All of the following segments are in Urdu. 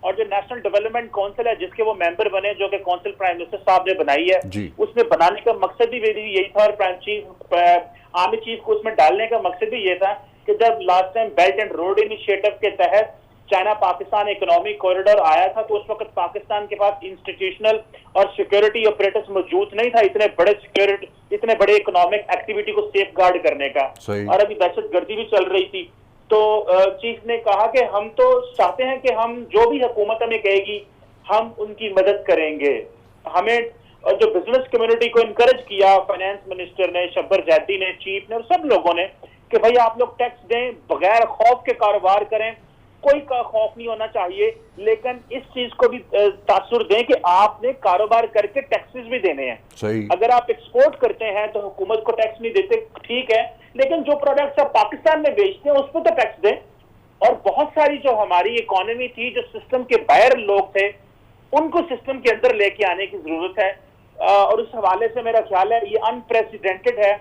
اور جو نیشنل ڈیولپمنٹ کونسل ہے جس کے وہ ممبر بنے, جو کہ کونسل پرائم منسٹر صاحب نے بنائی ہے, اس میں بنانے کا مقصد بھی یہی تھا, اور آرمی چیف کو اس میں ڈالنے کا مقصد بھی یہ تھا کہ جب last time belt and road initiative کے تحت چائنا پاکستان اکنامک کوریڈور آیا تھا تو اس وقت پاکستان کے پاس انسٹیٹیوشنل اور سیکورٹی اپریٹس موجود نہیں تھا اتنے بڑے اکنامک ایکٹیویٹی کو سیف گارڈ کرنے کا, اور ابھی دہشت گردی بھی چل رہی تھی. تو چیف نے کہا کہ ہم تو چاہتے ہیں کہ ہم جو بھی حکومت ہمیں کہے گی ہم ان کی مدد کریں گے. ہمیں جو بزنس کمیونٹی کو انکریج کیا فائنانس منسٹر نے, شبر زیدی نے, چیف نے اور سب لوگوں نے کہ بھائی آپ لوگ ٹیکس دیں, بغیر خوف کے کاروبار کریں, کوئی کا خوف نہیں ہونا چاہیے, لیکن اس چیز کو بھی تاثر دیں کہ آپ نے کاروبار کر کے ٹیکسز بھی دینے ہیں. اگر آپ ایکسپورٹ کرتے ہیں تو حکومت کو ٹیکس نہیں دیتے, ٹھیک ہے, لیکن جو پروڈکٹس آپ پاکستان میں بیچتے ہیں اس پہ تو ٹیکس دیں. اور بہت ساری جو ہماری اکانومی تھی, جو سسٹم کے باہر لوگ تھے, ان کو سسٹم کے اندر لے کے آنے کی ضرورت ہے. اور اس حوالے سے میرا خیال ہے یہ انپریسیڈنٹڈ ہے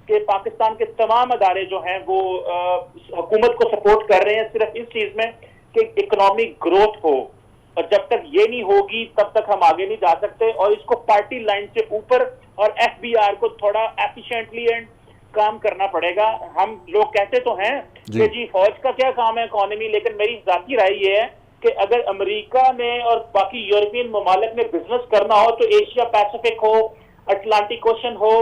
کہ پاکستان کے تمام ادارے جو ہیں وہ حکومت کو سپورٹ کر رہے ہیں صرف اس چیز میں کہ اکنامک گروتھ ہو, اور جب تک یہ نہیں ہوگی تب تک ہم آگے نہیں جا سکتے. اور اس کو پارٹی لائن سے اوپر اور ایف بی آر کو تھوڑا ایفیشینٹلی اینڈ کام کرنا پڑے گا. ہم لوگ کہتے تو ہیں کہ جی فوج کا کیا کام ہے اکانومی, لیکن میری ذاتی رائے یہ ہے کہ اگر امریکہ نے اور باقی یورپین ممالک نے بزنس کرنا ہو تو ایشیا پیسفک ہو, اٹلانٹک اوشن ہو,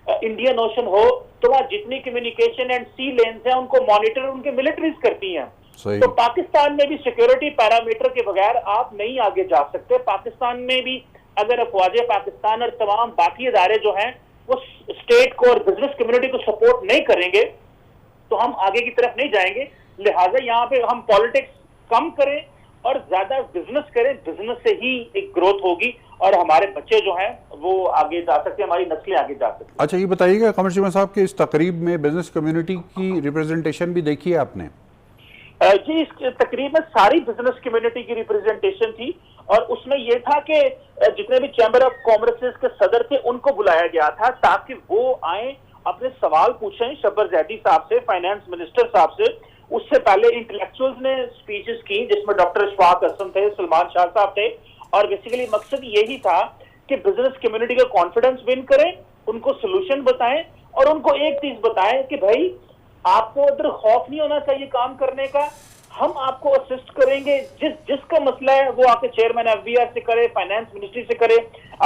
انڈین اوشن ہو, تو وہاں جتنی کمیونیکیشن اینڈ سی لینز ہیں ان کو مانیٹر ان کے ملٹریز کرتی ہیں. تو پاکستان میں بھی سیکیورٹی پیرامیٹر کے بغیر آپ نہیں آگے جا سکتے. پاکستان میں بھی اگر افواج پاکستان اور تمام باقی ادارے جو ہیں وہ اسٹیٹ کو اور بزنس کمیونٹی کو سپورٹ نہیں کریں گے تو ہم آگے کی طرف نہیں جائیں گے. لہٰذا یہاں پہ ہم پالیٹکس کم کریں اور زیادہ بزنس کریں, بزنس سے ہی ایک گروتھ ہوگی اور ہمارے بچے جو ہیں وہ آگے جا سکتے ہیں, ہماری نسلیں آگے جا سکتی ہیں. اچھا یہ بتائیے گا قمر شیما صاحب کہ اس تقریب میں بزنس کمیونٹی کی ریپرزنٹیشن بھی دیکھی ہے آپ نے؟ جی اس تقریب میں ساری بزنس کمیونٹی کی ریپرزنٹیشن تھی, اور اس میں یہ تھا کہ جتنے بھی چیمبر آف کامرس کے صدر تھے ان کو بلایا گیا تھا تاکہ وہ آئیں اپنے سوال پوچھیں شبر زیدی صاحب سے, فائنانس منسٹر صاحب سے. اس سے پہلے انٹلیکچوئلز نے سپیچز کی جس میں ڈاکٹر اشفاق حسن تھے, سلمان شاہ صاحب تھے, اور بیسیکلی مقصد یہی تھا کہ بزنس کمیونٹی کا کانفیڈنس ون کریں, ان کو سولوشن بتائیں اور ان کو ایک چیز بتائیں کہ بھائی آپ کو ادھر خوف نہیں ہونا چاہیے کام کرنے کا, ہم آپ کو اسسٹ کریں گے. جس کا مسئلہ ہے وہ آپ کے چیئرمین ایف بی آر سے کرے, فائنانس منسٹری سے کرے,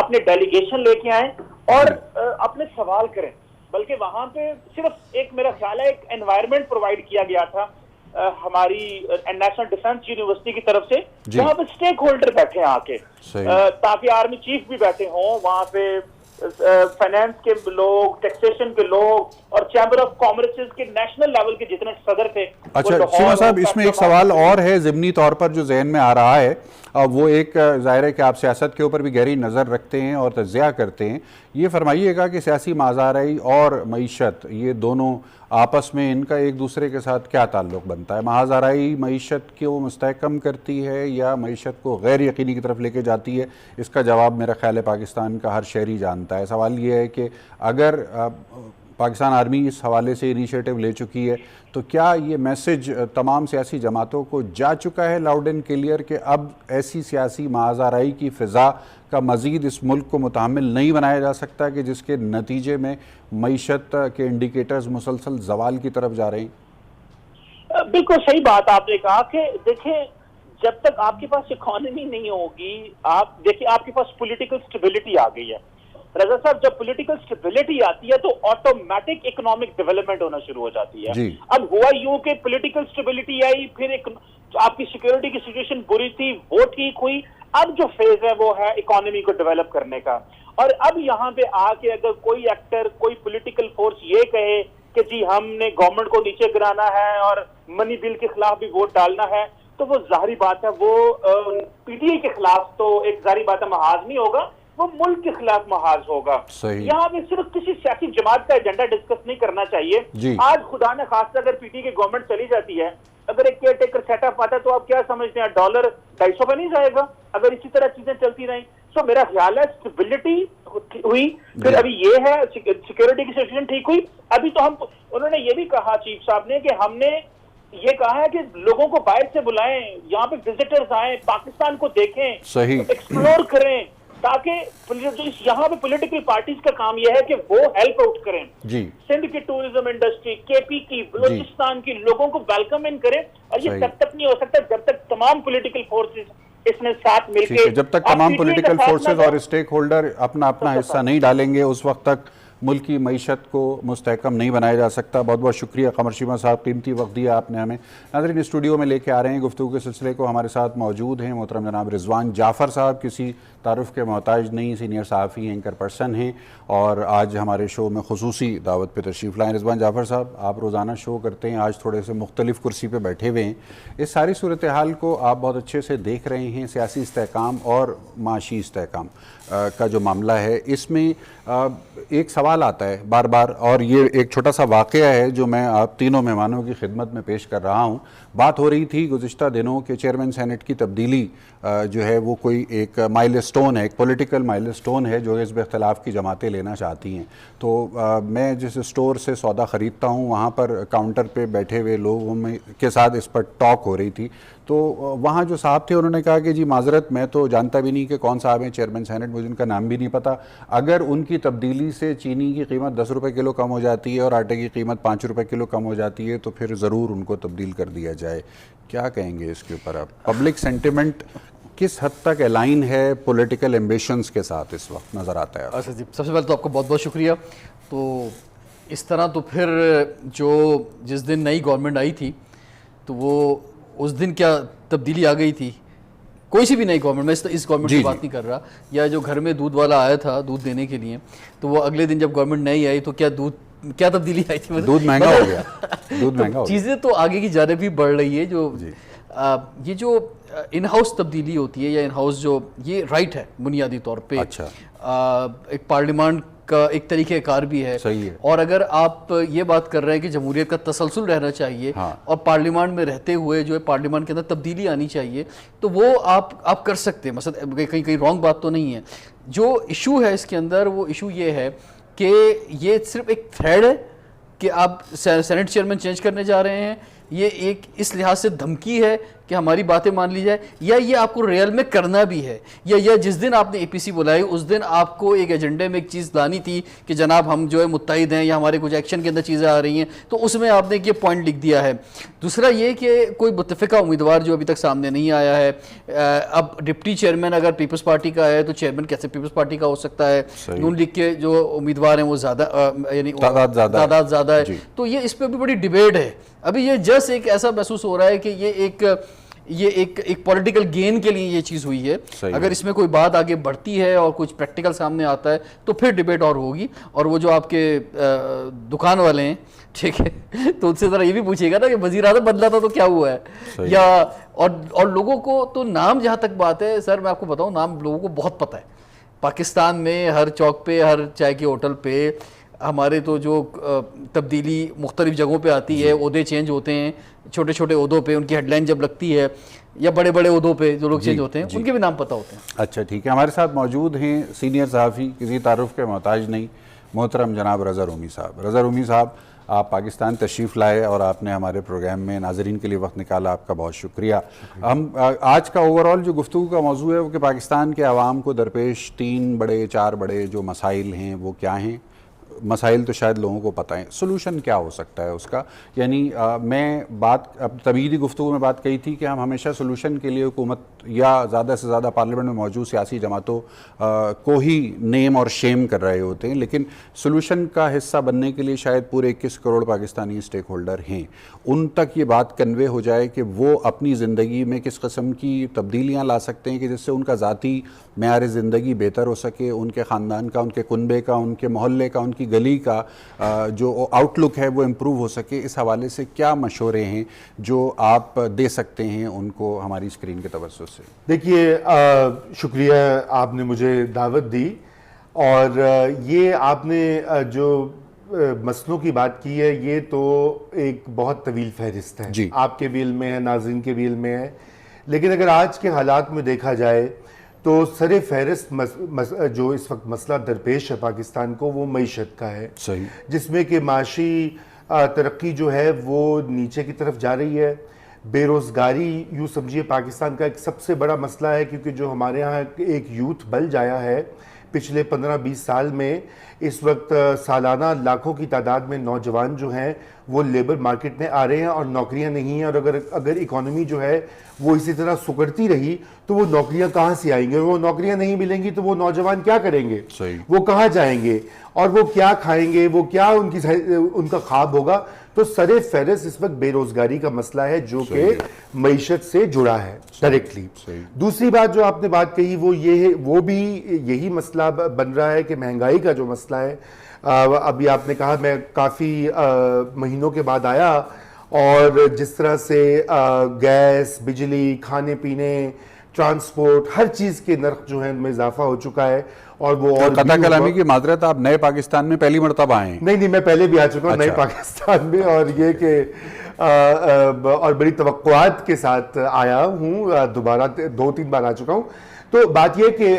اپنے ڈیلیگیشن لے کے آئیں اور اپنے سوال کریں. بلکہ وہاں پہ صرف ایک میرا خیال ہے ایک انوائرمنٹ پرووائڈ کیا گیا تھا ہماری نیشنل ڈیفنس یونیورسٹی کی طرف سے, جہاں پہ اسٹیک ہولڈر بیٹھے آ کے, تاکہ آرمی چیف بھی بیٹھے ہوں وہاں پہ, فائنانس کے لوگ, ٹیکسیشن کے لوگ, اور چیمبر آف کامرس کے نیشنل لیول کے جتنے صدر تھے. اچھا شیما صاحب اس میں ایک سوال اور ہے ضمنی طور پر جو ذہن میں آ رہا ہے, وہ ایک ظاہر ہے کہ آپ سیاست کے اوپر بھی گہری نظر رکھتے ہیں اور تجزیہ کرتے ہیں. یہ فرمائیے گا کہ سیاسی مازادرائی اور معیشت یہ دونوں آپس میں ان کا ایک دوسرے کے ساتھ کیا تعلق بنتا ہے؟ مازادرائی معیشت کو مستحکم کرتی ہے یا معیشت کو غیر یقینی کی طرف لے کے جاتی ہے؟ اس کا جواب میرا خیال ہے پاکستان کا ہر شہری جانتا ہے. سوال یہ ہے کہ اگر پاکستان آرمی اس حوالے سے انیشیٹو لے چکی ہے تو کیا یہ میسج تمام سیاسی جماعتوں کو جا چکا ہے لاؤڈ اینڈ کلیئر کہ اب ایسی سیاسی مازادرائی کی فضا کا مزید اس ملک کو متحمل نہیں بنایا جا سکتا کہ جس کے نتیجے میں معیشت کے انڈیکیٹرز مسلسل زوال کی طرف جا رہے ہیں؟ بالکل صحیح بات آپ نے کہا کہ دیکھیں جب تک آپ کے پاس اکانومی نہیں ہوگی, آپ دیکھیں آپ کے پاس پولیٹیکل سٹیبلٹی آ گئی ہے. رضا صاحب جب پولیٹیکل سٹیبلٹی آتی ہے تو آٹومیٹک اکنامک ڈیولپمنٹ ہونا شروع ہو جاتی ہے. اب ہوا یوں کہ پولیٹیکل سٹیبلٹی آئی, پھر آپ کی سیکیورٹی کی سچویشن بری تھی وہ ٹھیک ہوئی, اب جو فیز ہے وہ ہے اکانومی کو ڈیولپ کرنے کا. اور اب یہاں پہ آ کے اگر کوئی ایکٹر, کوئی پولیٹیکل فورس یہ کہے کہ جی ہم نے گورنمنٹ کو نیچے گرانا ہے اور منی بل کے خلاف بھی ووٹ ڈالنا ہے, تو وہ ظاہری بات ہے وہ پی ٹی آئی کے خلاف تو ایک ظاہری بات ہے محاذ نہیں ہوگا, وہ ملک کے خلاف محاذ ہوگا. یہاں پہ صرف کسی سیاسی جماعت کا ایجنڈا ڈسکس نہیں کرنا چاہیے. آج خدا نے خاص اگر پی ٹی آئی کی گورنمنٹ چلی جاتی ہے, اگر ایک کیئر ٹیکر سیٹ اپ آتا ہے تو آپ کیا سمجھتے ہیں $100 250 پہ نہیں جائے گا اگر اسی طرح چیزیں چلتی رہیں. سو میرا خیال ہے اسٹیبلٹی ہوئی, پھر ابھی یہ ہے سیکورٹی کی سچویشن ٹھیک ہوئی. ابھی تو انہوں نے یہ بھی کہا چیف صاحب نے کہ ہم نے یہ کہا ہے کہ لوگوں کو باہر سے بلائیں, یہاں پہ وزٹرز آئیں, پاکستان کو دیکھیں, صحیح, ایکسپلور کریں, تاکہ یہاں پہ پولیٹیکل پارٹیز کا کام یہ ہے کہ وہ ہیلپ آؤٹ کریں. جی, سندھ کی ٹورزم انڈسٹری, کے پی کی, بلوچستان کی لوگوں کو ویلکم ان کریں, اور یہ تب تک نہیں ہو سکتا جب تک تمام پولیٹیکل فورسز اس میں ساتھ مل کے, جب تک تمام پولیٹیکل فورسز اور اسٹیک ہولڈر اپنا حصہ نہیں ڈالیں گے اس وقت تک ملک کی معیشت کو مستحکم نہیں بنایا جا سکتا. بہت بہت شکریہ قمر شیما صاحب, قیمتی وقت دیا آپ نے ہمیں. ناظرین, اسٹوڈیو میں لے کے آ رہے ہیں گفتگو کے سلسلے کو, ہمارے ساتھ موجود ہیں محترم جناب رضوان جعفر صاحب, کسی تعارف کے محتاج نہیں, سینئر صحافی اینکر پرسن ہیں اور آج ہمارے شو میں خصوصی دعوت پہ تشریف لائیں. رضوان جعفر صاحب, آپ روزانہ شو کرتے ہیں, آج تھوڑے سے مختلف کرسی پہ بیٹھے ہوئے ہیں. اس ساری صورتحال کو آپ بہت اچھے سے دیکھ رہے ہیں, سیاسی استحکام اور معاشی استحکام کا جو معاملہ ہے, اس میں ایک سوال آتا ہے بار بار, اور یہ ایک چھوٹا سا واقعہ ہے جو میں آپ تینوں مہمانوں کی خدمت میں پیش کر رہا ہوں. بات ہو رہی تھی گزشتہ دنوں کہ چیئرمین سینٹ کی تبدیلی جو ہے وہ کوئی ایک مائل سٹون ہے, ایک پولیٹیکل مائل سٹون ہے جو حزب اختلاف کی جماعتیں لینا چاہتی ہیں. تو میں جس اسٹور سے سودا خریدتا ہوں وہاں پر کاؤنٹر پہ بیٹھے ہوئے لوگوں کے ساتھ اس پر ٹاک ہو رہی تھی. تو وہاں جو صاحب تھے انہوں نے کہا کہ جی معذرت, میں تو جانتا بھی نہیں کہ کون صاحب ہیں چیئرمین سینٹ, مجھے ان کا نام بھی نہیں پتا. اگر ان کی تبدیلی سے چینی کی قیمت 10 روپے کلو کم ہو جاتی ہے اور آٹے کی قیمت 5 روپے کلو کم ہو جاتی ہے تو پھر ضرور ان کو تبدیل کر دیا جائے. کیا کہیں گے اس کے اوپر آپ؟ پبلک سینٹیمنٹ کس حد تک الائن ہے پولیٹیکل ایمبیشنز کے ساتھ اس وقت نظر آتا ہے؟ اچھا جی, سب سے پہلے تو آپ کو بہت بہت شکریہ. تو اس طرح تو پھر جو جس دن نئی گورنمنٹ آئی تھی تو وہ اس دن کیا تبدیلی آ گئی تھی, کوئی سی بھی نئی گورنمنٹ, میں اس گورنمنٹ کی بات نہیں کر رہا, یا جو گھر میں دودھ والا آیا تھا دودھ دینے کے لیے, تو وہ اگلے دن جب گورنمنٹ نئی آئی تو کیا تبدیلی آئی تھی؟ دودھ مہنگا ہو گیا, دودھ مہنگا ہو گیا. چیزیں تو آگے کی جانب بھی بڑھ رہی ہے. جو یہ جو ان ہاؤس تبدیلی ہوتی ہے یا ان ہاؤس جو یہ رائٹ ہے بنیادی طور پہ, ایک پارلیمان کا ایک طریقہ کار بھی ہے. اور اگر آپ یہ بات کر رہے ہیں کہ جمہوریت کا تسلسل رہنا چاہیے اور پارلیمان میں رہتے ہوئے جو ہے پارلیمان کے اندر تبدیلی آنی چاہیے, تو وہ آپ کر سکتے ہیں. مثلا کہیں رانگ بات تو نہیں ہے. جو ایشو ہے اس کے اندر, وہ ایشو یہ ہے کہ یہ صرف ایک تھریڈ ہے کہ آپ سینٹ چیئرمین چینج کرنے جا رہے ہیں, یہ ایک اس لحاظ سے دھمکی ہے کہ ہماری باتیں مان لی جائے, یا یہ آپ کو ریئل میں کرنا بھی ہے, یا جس دن آپ نے اے پی سی بلائی اس دن آپ کو ایک ایجنڈے میں ایک چیز لانی تھی کہ جناب ہم جو ہے متحد ہیں یا ہمارے کچھ ایکشن کے اندر چیزیں آ رہی ہیں, تو اس میں آپ نے یہ پوائنٹ لکھ دیا ہے. دوسرا یہ کہ کوئی متفقہ امیدوار جو ابھی تک سامنے نہیں آیا ہے. اب ڈپٹی چیئرمین اگر پیپلز پارٹی کا ہے تو چیئرمین کیسے پیپلز پارٹی کا ہو سکتا ہے؟ نون لیگ کے جو امیدوار ہیں وہ زیادہ یعنی تعداد زیادہ ہے, تو یہ اس پہ بھی بڑی ڈیبیٹ ہے. ابھی یہ جسٹ ایک ایسا محسوس ہو رہا ہے کہ یہ ایک پولیٹیکل گین کے لیے یہ چیز ہوئی ہے. اگر اس میں کوئی بات آگے بڑھتی ہے اور کچھ پریکٹیکل سامنے آتا ہے تو پھر ڈیبیٹ اور ہوگی. اور وہ جو آپ کے دکان والے ہیں, ٹھیک ہے, تو ان سے ذرا یہ بھی پوچھیے گا نا کہ وزیر اعظم بدلا تھا تو کیا ہوا ہے, یا اور لوگوں کو تو نام, جہاں تک بات ہے سر میں آپ کو بتاؤں, نام لوگوں کو بہت پتہ ہے. پاکستان میں ہر چوک پہ, ہر چائے کے ہوٹل پہ ہمارے تو جو تبدیلی مختلف جگہوں پہ آتی ہے, عہدے چینج ہوتے ہیں, چھوٹے چھوٹے عہدوں پہ ان کی ہیڈ لائن جب لگتی ہے, یا بڑے بڑے عہدوں پہ جو لوگ چینج ہوتے ہیں ان کے بھی نام پتہ ہوتے ہیں. اچھا ٹھیک ہے, ہمارے ساتھ موجود ہیں سینئر صحافی, کسی تعارف کے محتاج نہیں, محترم جناب رضا رومی صاحب. رضا رومی صاحب, آپ پاکستان تشریف لائے اور آپ نے ہمارے پروگرام میں ناظرین کے لیے وقت نکالا, آپ کا بہت شکریہ. ہم آج کا اوورآل جو گفتگو کا موضوع ہے وہ کہ پاکستان کے عوام کو درپیش 3 بڑے 4 بڑے جو مسائل ہیں وہ کیا ہیں. مسائل تو شاید لوگوں کو پتہ ہیں, سلوشن کیا ہو سکتا ہے اس کا. یعنی میں اب تبدیلی گفتگو میں بات کہی تھی کہ ہم ہمیشہ سلوشن کے لیے حکومت یا زیادہ سے زیادہ پارلیمنٹ میں موجود سیاسی جماعتوں کو ہی نیم اور شیم کر رہے ہوتے ہیں, لیکن سلوشن کا حصہ بننے کے لیے شاید پورے 21 کروڑ پاکستانی اسٹیک ہولڈر ہیں. ان تک یہ بات کنوے ہو جائے کہ وہ اپنی زندگی میں کس قسم کی تبدیلیاں لا سکتے ہیں کہ جس سے ان کا ذاتی معیار زندگی بہتر ہو سکے, ان کے خاندان کا, ان کے کنبے کا, ان کے محلے کا, ان کی گلی کا جو آؤٹ لک ہے وہ امپروو ہو سکے. اس حوالے سے کیا مشورے ہیں جو آپ دے سکتے ہیں ان کو ہماری اسکرین کے توسط سے؟ دیکھیے, شکریہ آپ نے مجھے دعوت دی, اور یہ آپ نے جو مسئلوں کی بات کی ہے یہ تو ایک بہت طویل فہرست ہے, آپ کے بھی علم میں ہے, ناظرین کے بھی علم میں ہے. لیکن اگر آج کے حالات میں دیکھا جائے تو سر فہرست جو اس وقت مسئلہ درپیش ہے پاکستان کو وہ معیشت کا ہے, جس میں کہ معاشی ترقی جو ہے وہ نیچے کی طرف جا رہی ہے. بے روزگاری یوں سمجھیے پاکستان کا ایک سب سے بڑا مسئلہ ہے, کیونکہ جو ہمارے ہاں ایک یوتھ بلج آیا ہے پچھلے 15-20 سال میں, اس وقت سالانہ لاکھوں کی تعداد میں نوجوان جو ہیں وہ لیبر مارکیٹ میں آ رہے ہیں اور نوکریاں نہیں ہیں. اور اگر اکانومی جو ہے وہ اسی طرح سکڑتی رہی تو وہ نوکریاں کہاں سے آئیں گے؟ وہ نوکریاں نہیں ملیں گی تو وہ نوجوان کیا کریں گے؟ وہ کہاں جائیں گے اور وہ کیا کھائیں گے؟ وہ کیا ان کا خواب ہوگا؟ تو سر فہرست اس وقت بے روزگاری کا مسئلہ ہے جو کہ معیشت سے جڑا ہے ڈائریکٹلی. دوسری بات جو آپ نے بات کہی وہ یہ ہے, وہ بھی یہی مسئلہ بن رہا ہے کہ مہنگائی کا جو مسئلہ ہے. ابھی آپ نے کہا میں کافی مہینوں کے بعد آیا اور جس طرح سے گیس, بجلی, کھانے پینے, ٹرانسپورٹ, ہر چیز کے نرخ جو ہیں ان میں اضافہ ہو چکا ہے. اور وہ اور قطع کلامی کی معذرت, آپ نئے پاکستان میں پہلی مرتبہ آئے ہیں؟ نہیں, میں پہلے بھی آ چکا ہوں نئے پاکستان میں, اور یہ کہ اور بڑی توقعات کے ساتھ آیا ہوں, دوبارہ 2-3 بار آ چکا ہوں. تو بات یہ کہ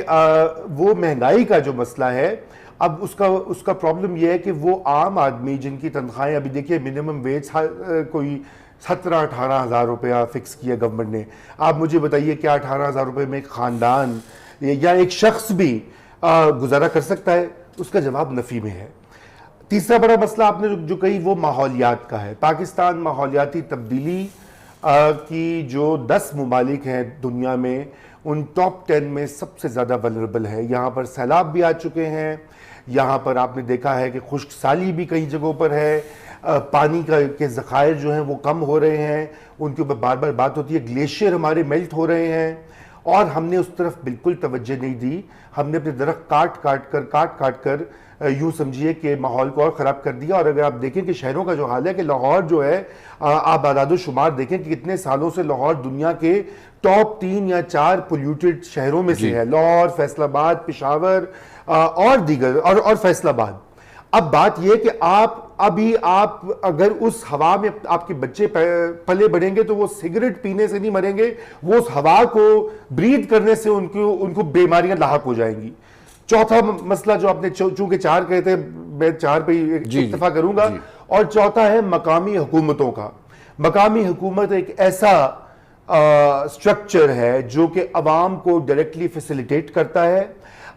وہ مہنگائی کا جو مسئلہ ہے, اب اس کا پرابلم یہ ہے کہ وہ عام آدمی جن کی تنخواہیں, ابھی دیکھیے منیمم ویج کوئی 17-18 ہزار روپیہ فکس کیا گورنمنٹ نے. آپ مجھے بتائیے کیا 18 ہزار روپے میں ایک خاندان یا ایک شخص بھی گزارا کر سکتا ہے؟ اس کا جواب نفی میں ہے. تیسرا بڑا مسئلہ آپ نے جو کہی وہ ماحولیات کا ہے. پاکستان ماحولیاتی تبدیلی کی جو 10 ممالک ہیں دنیا میں, ان ٹاپ 10 میں سب سے زیادہ ولنریبل ہے. یہاں پر سیلاب بھی آ چکے ہیں, یہاں پر آپ نے دیکھا ہے کہ خشک سالی بھی کئی جگہوں پر ہے, پانی کے ذخائر جو ہیں وہ کم ہو رہے ہیں, ان کے اوپر بار بار بات ہوتی ہے. گلیشیئر ہمارے میلٹ ہو رہے ہیں اور ہم نے اس طرف بالکل توجہ نہیں دی. ہم نے اپنے درخت کاٹ کر یوں سمجھیے کہ ماحول کو اور خراب کر دیا. اور اگر آپ دیکھیں کہ شہروں کا جو حال ہے, کہ لاہور جو ہے, آپ اعداد و شمار دیکھیں کہ کتنے سالوں سے لاہور دنیا کے ٹاپ 3 یا 4 پولیوٹڈ شہروں میں سے ہے. لاہور, فیصل آباد, پشاور اور دیگر اور فیصل آباد. اب بات یہ کہ آپ اگر اس ہوا میں آپ کے بچے پلے بڑھیں گے تو وہ سگریٹ پینے سے نہیں مریں گے, وہ اس ہوا کو بریتھ کرنے سے ان کو بیماریاں لاحق ہو جائیں گی. چوتھا مسئلہ جو آپ نے چونکہ 4 کہے تھے, میں 4 پہ اکتفا کروں گا, اور چوتھا ہے مقامی حکومتوں کا. مقامی حکومت ایک ایسا سٹرکچر ہے جو کہ عوام کو ڈائریکٹلی فیسیلیٹیٹ کرتا ہے,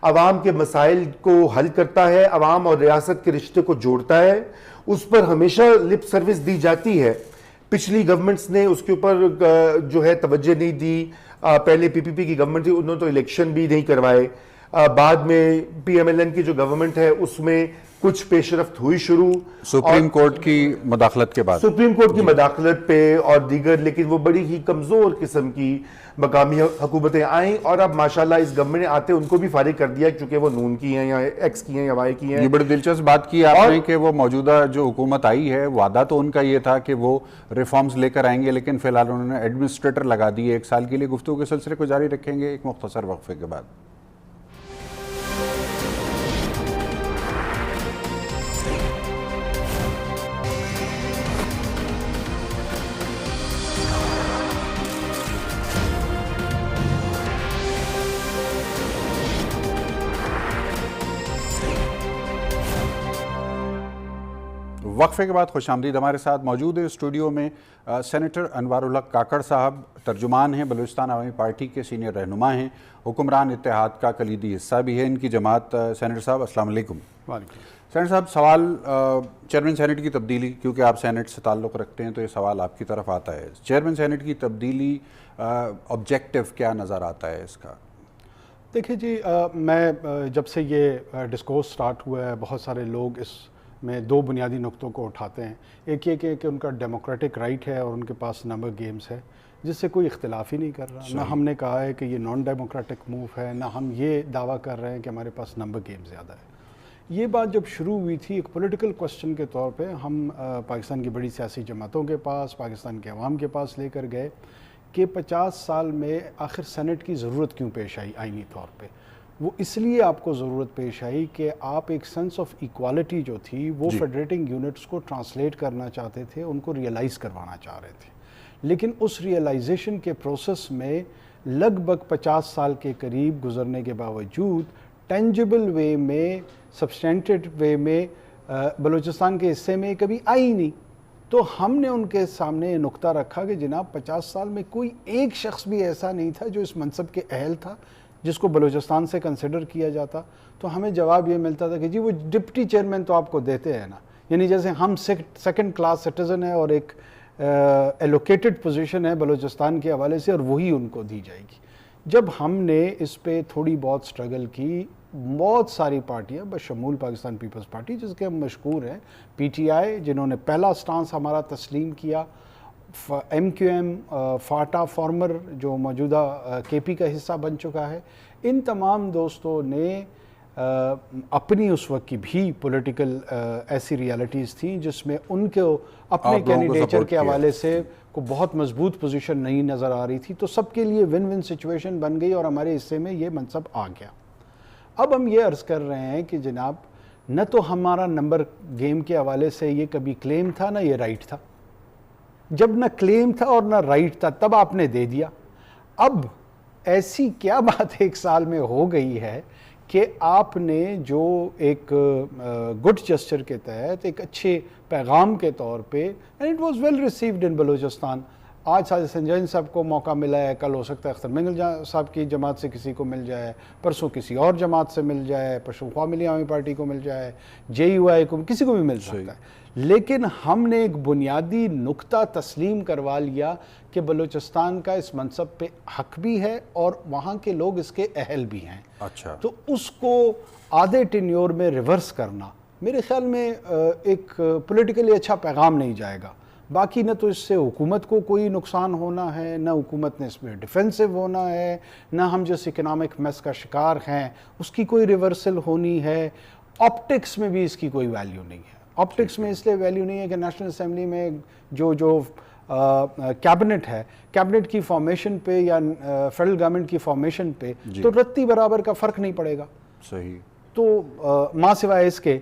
عوام کے مسائل کو حل کرتا ہے, عوام اور ریاست کے رشتے کو جوڑتا ہے. اس پر ہمیشہ لپ سروس دی جاتی ہے. پچھلی گورنمنٹس نے اس کے اوپر جو ہے توجہ نہیں دی. پہلے پی پی پی کی گورنمنٹ تھی, انہوں نے تو الیکشن بھی نہیں کروائے. بعد میں پی ایم ایل این کی جو گورنمنٹ ہے اس میں کچھ پیش رفت ہوئی شروع سپریم کورٹ کی مداخلت کے بعد, سپریم کورٹ کی مداخلت پہ اور دیگر, لیکن وہ بڑی ہی کمزور قسم کی مقامی حکومتیں آئیں. اور اب ماشاءاللہ اس گورنمنٹ نے آتے ان کو بھی فارغ کر دیا, چونکہ وہ نون کی ہیں یا ایکس کی ہیں یا وائی کی ہیں. یہ بڑی دلچسپ بات کی آپ نے کہ وہ موجودہ جو حکومت آئی ہے, وعدہ تو ان کا یہ تھا کہ وہ ریفارمز لے کر آئیں گے, لیکن فی الحال انہوں نے ایڈمنسٹریٹر لگا دیے 1 سال کے لیے. گفتگو کے سلسلے کو جاری رکھیں گے ایک مختصر وقفے کے بعد. وقفے کے بعد خوش آمدید. ہمارے ساتھ موجود ہے اسٹوڈیو میں سینیٹر انوار الحق کاکڑ صاحب, ترجمان ہیں, بلوچستان عوامی پارٹی کے سینئر رہنما ہیں, حکمران اتحاد کا کلیدی حصہ بھی ہے ان کی جماعت. سینیٹر صاحب السلام علیکم. سینیٹر صاحب, سوال چیئرمین سینٹ کی تبدیلی, کیونکہ آپ سینٹ سے تعلق رکھتے ہیں تو یہ سوال آپ کی طرف آتا ہے. چیئرمین سینٹ کی تبدیلی آبجیکٹو کیا نظر آتا ہے اس کا؟ دیکھیں جی, میں جب سے یہ ڈسکورس سٹارٹ ہوا ہے, بہت سارے لوگ اس میں 2 بنیادی نقطوں کو اٹھاتے ہیں. ایک یہ کہ ان کا ڈیموکریٹک رائٹ ہے اور ان کے پاس نمبر گیمز ہے, جس سے کوئی اختلاف ہی نہیں کر رہا. نہ ہم نے کہا ہے کہ یہ نان ڈیموکریٹک موو ہے, نہ ہم یہ دعویٰ کر رہے ہیں کہ ہمارے پاس نمبر گیم زیادہ ہے. یہ بات جب شروع ہوئی تھی ایک پولیٹیکل کوسچن کے طور پہ, ہم پاکستان کی بڑی سیاسی جماعتوں کے پاس, پاکستان کے عوام کے پاس لے کر گئے کہ 50 سال میں آخر سینٹ کی ضرورت کیوں پیش آئی آئینی طور پہ. وہ اس لیے آپ کو ضرورت پیش آئی کہ آپ ایک سینس آف ایکوالٹی جو تھی وہ فیڈریٹنگ یونٹس کو ٹرانسلیٹ کرنا چاہتے تھے, ان کو ریئلائز کروانا چاہ رہے تھے. لیکن اس ریئلائزیشن کے پروسیس میں لگ بھگ 50 سال کے قریب گزرنے کے باوجود ٹینجبل وے میں, سبسٹینٹڈ وے میں بلوچستان کے حصے میں کبھی آئی نہیں. تو ہم نے ان کے سامنے یہ نقطہ رکھا کہ جناب 50 سال میں کوئی ایک شخص بھی ایسا نہیں تھا جو اس منصب کے اہل تھا جس کو بلوچستان سے کنسیڈر کیا جاتا. تو ہمیں جواب یہ ملتا تھا کہ جی وہ ڈپٹی چیئرمین تو آپ کو دیتے ہیں نا, یعنی جیسے ہم سیکنڈ کلاس سٹیزن ہیں اور ایک ایلوکیٹڈ پوزیشن ہے بلوچستان کے حوالے سے اور وہی ان کو دی جائے گی. جب ہم نے اس پہ تھوڑی بہت سٹرگل کی, بہت ساری پارٹیاں بشمول پاکستان پیپلز پارٹی جس کے ہم مشکور ہیں, پی ٹی آئی جنہوں نے پہلا سٹانس ہمارا تسلیم کیا, M Q M, FATA former جو موجودہ کے پی کا حصہ بن چکا ہے, ان تمام دوستوں نے اپنی اس وقت کی بھی پولیٹیکل ایسی ریالٹیز تھیں جس میں ان کو اپنے کینڈیڈیچر کے حوالے سے کو بہت مضبوط پوزیشن نہیں نظر آ رہی تھی. تو سب کے لیے ون ون سچویشن بن گئی اور ہمارے حصے میں یہ منصب آ گیا. اب ہم یہ عرض کر رہے ہیں کہ جناب نہ تو ہمارا نمبر گیم کے حوالے سے یہ کبھی کلیم تھا نہ یہ رائٹ تھا. جب نہ کلیم تھا اور نہ رائٹ تھا تب آپ نے دے دیا. اب ایسی کیا بات ایک سال میں ہو گئی ہے کہ آپ نے جو ایک گڈ جسچر کے تحت ایک اچھے پیغام کے طور پہ, and it was well received in Balochistan. آج ساجد سنجین صاحب کو موقع ملا ہے, کل ہو سکتا ہے اختر منگل صاحب کی جماعت سے کسی کو مل جائے, پرسوں کسی اور جماعت سے مل جائے, پشتونخوا ملی عوامی پارٹی کو مل جائے, جے یو آئی کو, کسی کو بھی مل سکتا ہے. لیکن ہم نے ایک بنیادی نقطہ تسلیم کروا لیا کہ بلوچستان کا اس منصب پہ حق بھی ہے اور وہاں کے لوگ اس کے اہل بھی ہیں. اچھا, تو اس کو آدھے ٹینیور میں ریورس کرنا میرے خیال میں ایک پولیٹیکلی اچھا پیغام نہیں جائے گا. باقی نہ تو اس سے حکومت کو کوئی نقصان ہونا ہے, نہ حکومت نے اس میں ڈیفینسو ہونا ہے, نہ ہم جس اکنامک میس کا شکار ہیں اس کی کوئی ریورسل ہونی ہے. آپٹکس میں بھی اس کی کوئی ویلیو نہیں ہے. آپٹکس میں اس لیے ویلیو نہیں ہے کہ نیشنل اسمبلی میں جو کیبنٹ ہے, کیبنٹ کی فارمیشن پہ یا فیڈرل گورنمنٹ کی فارمیشن پہ تو رتی برابر کا فرق نہیں پڑے گا. صحیح. تو ماں سوائے اس کے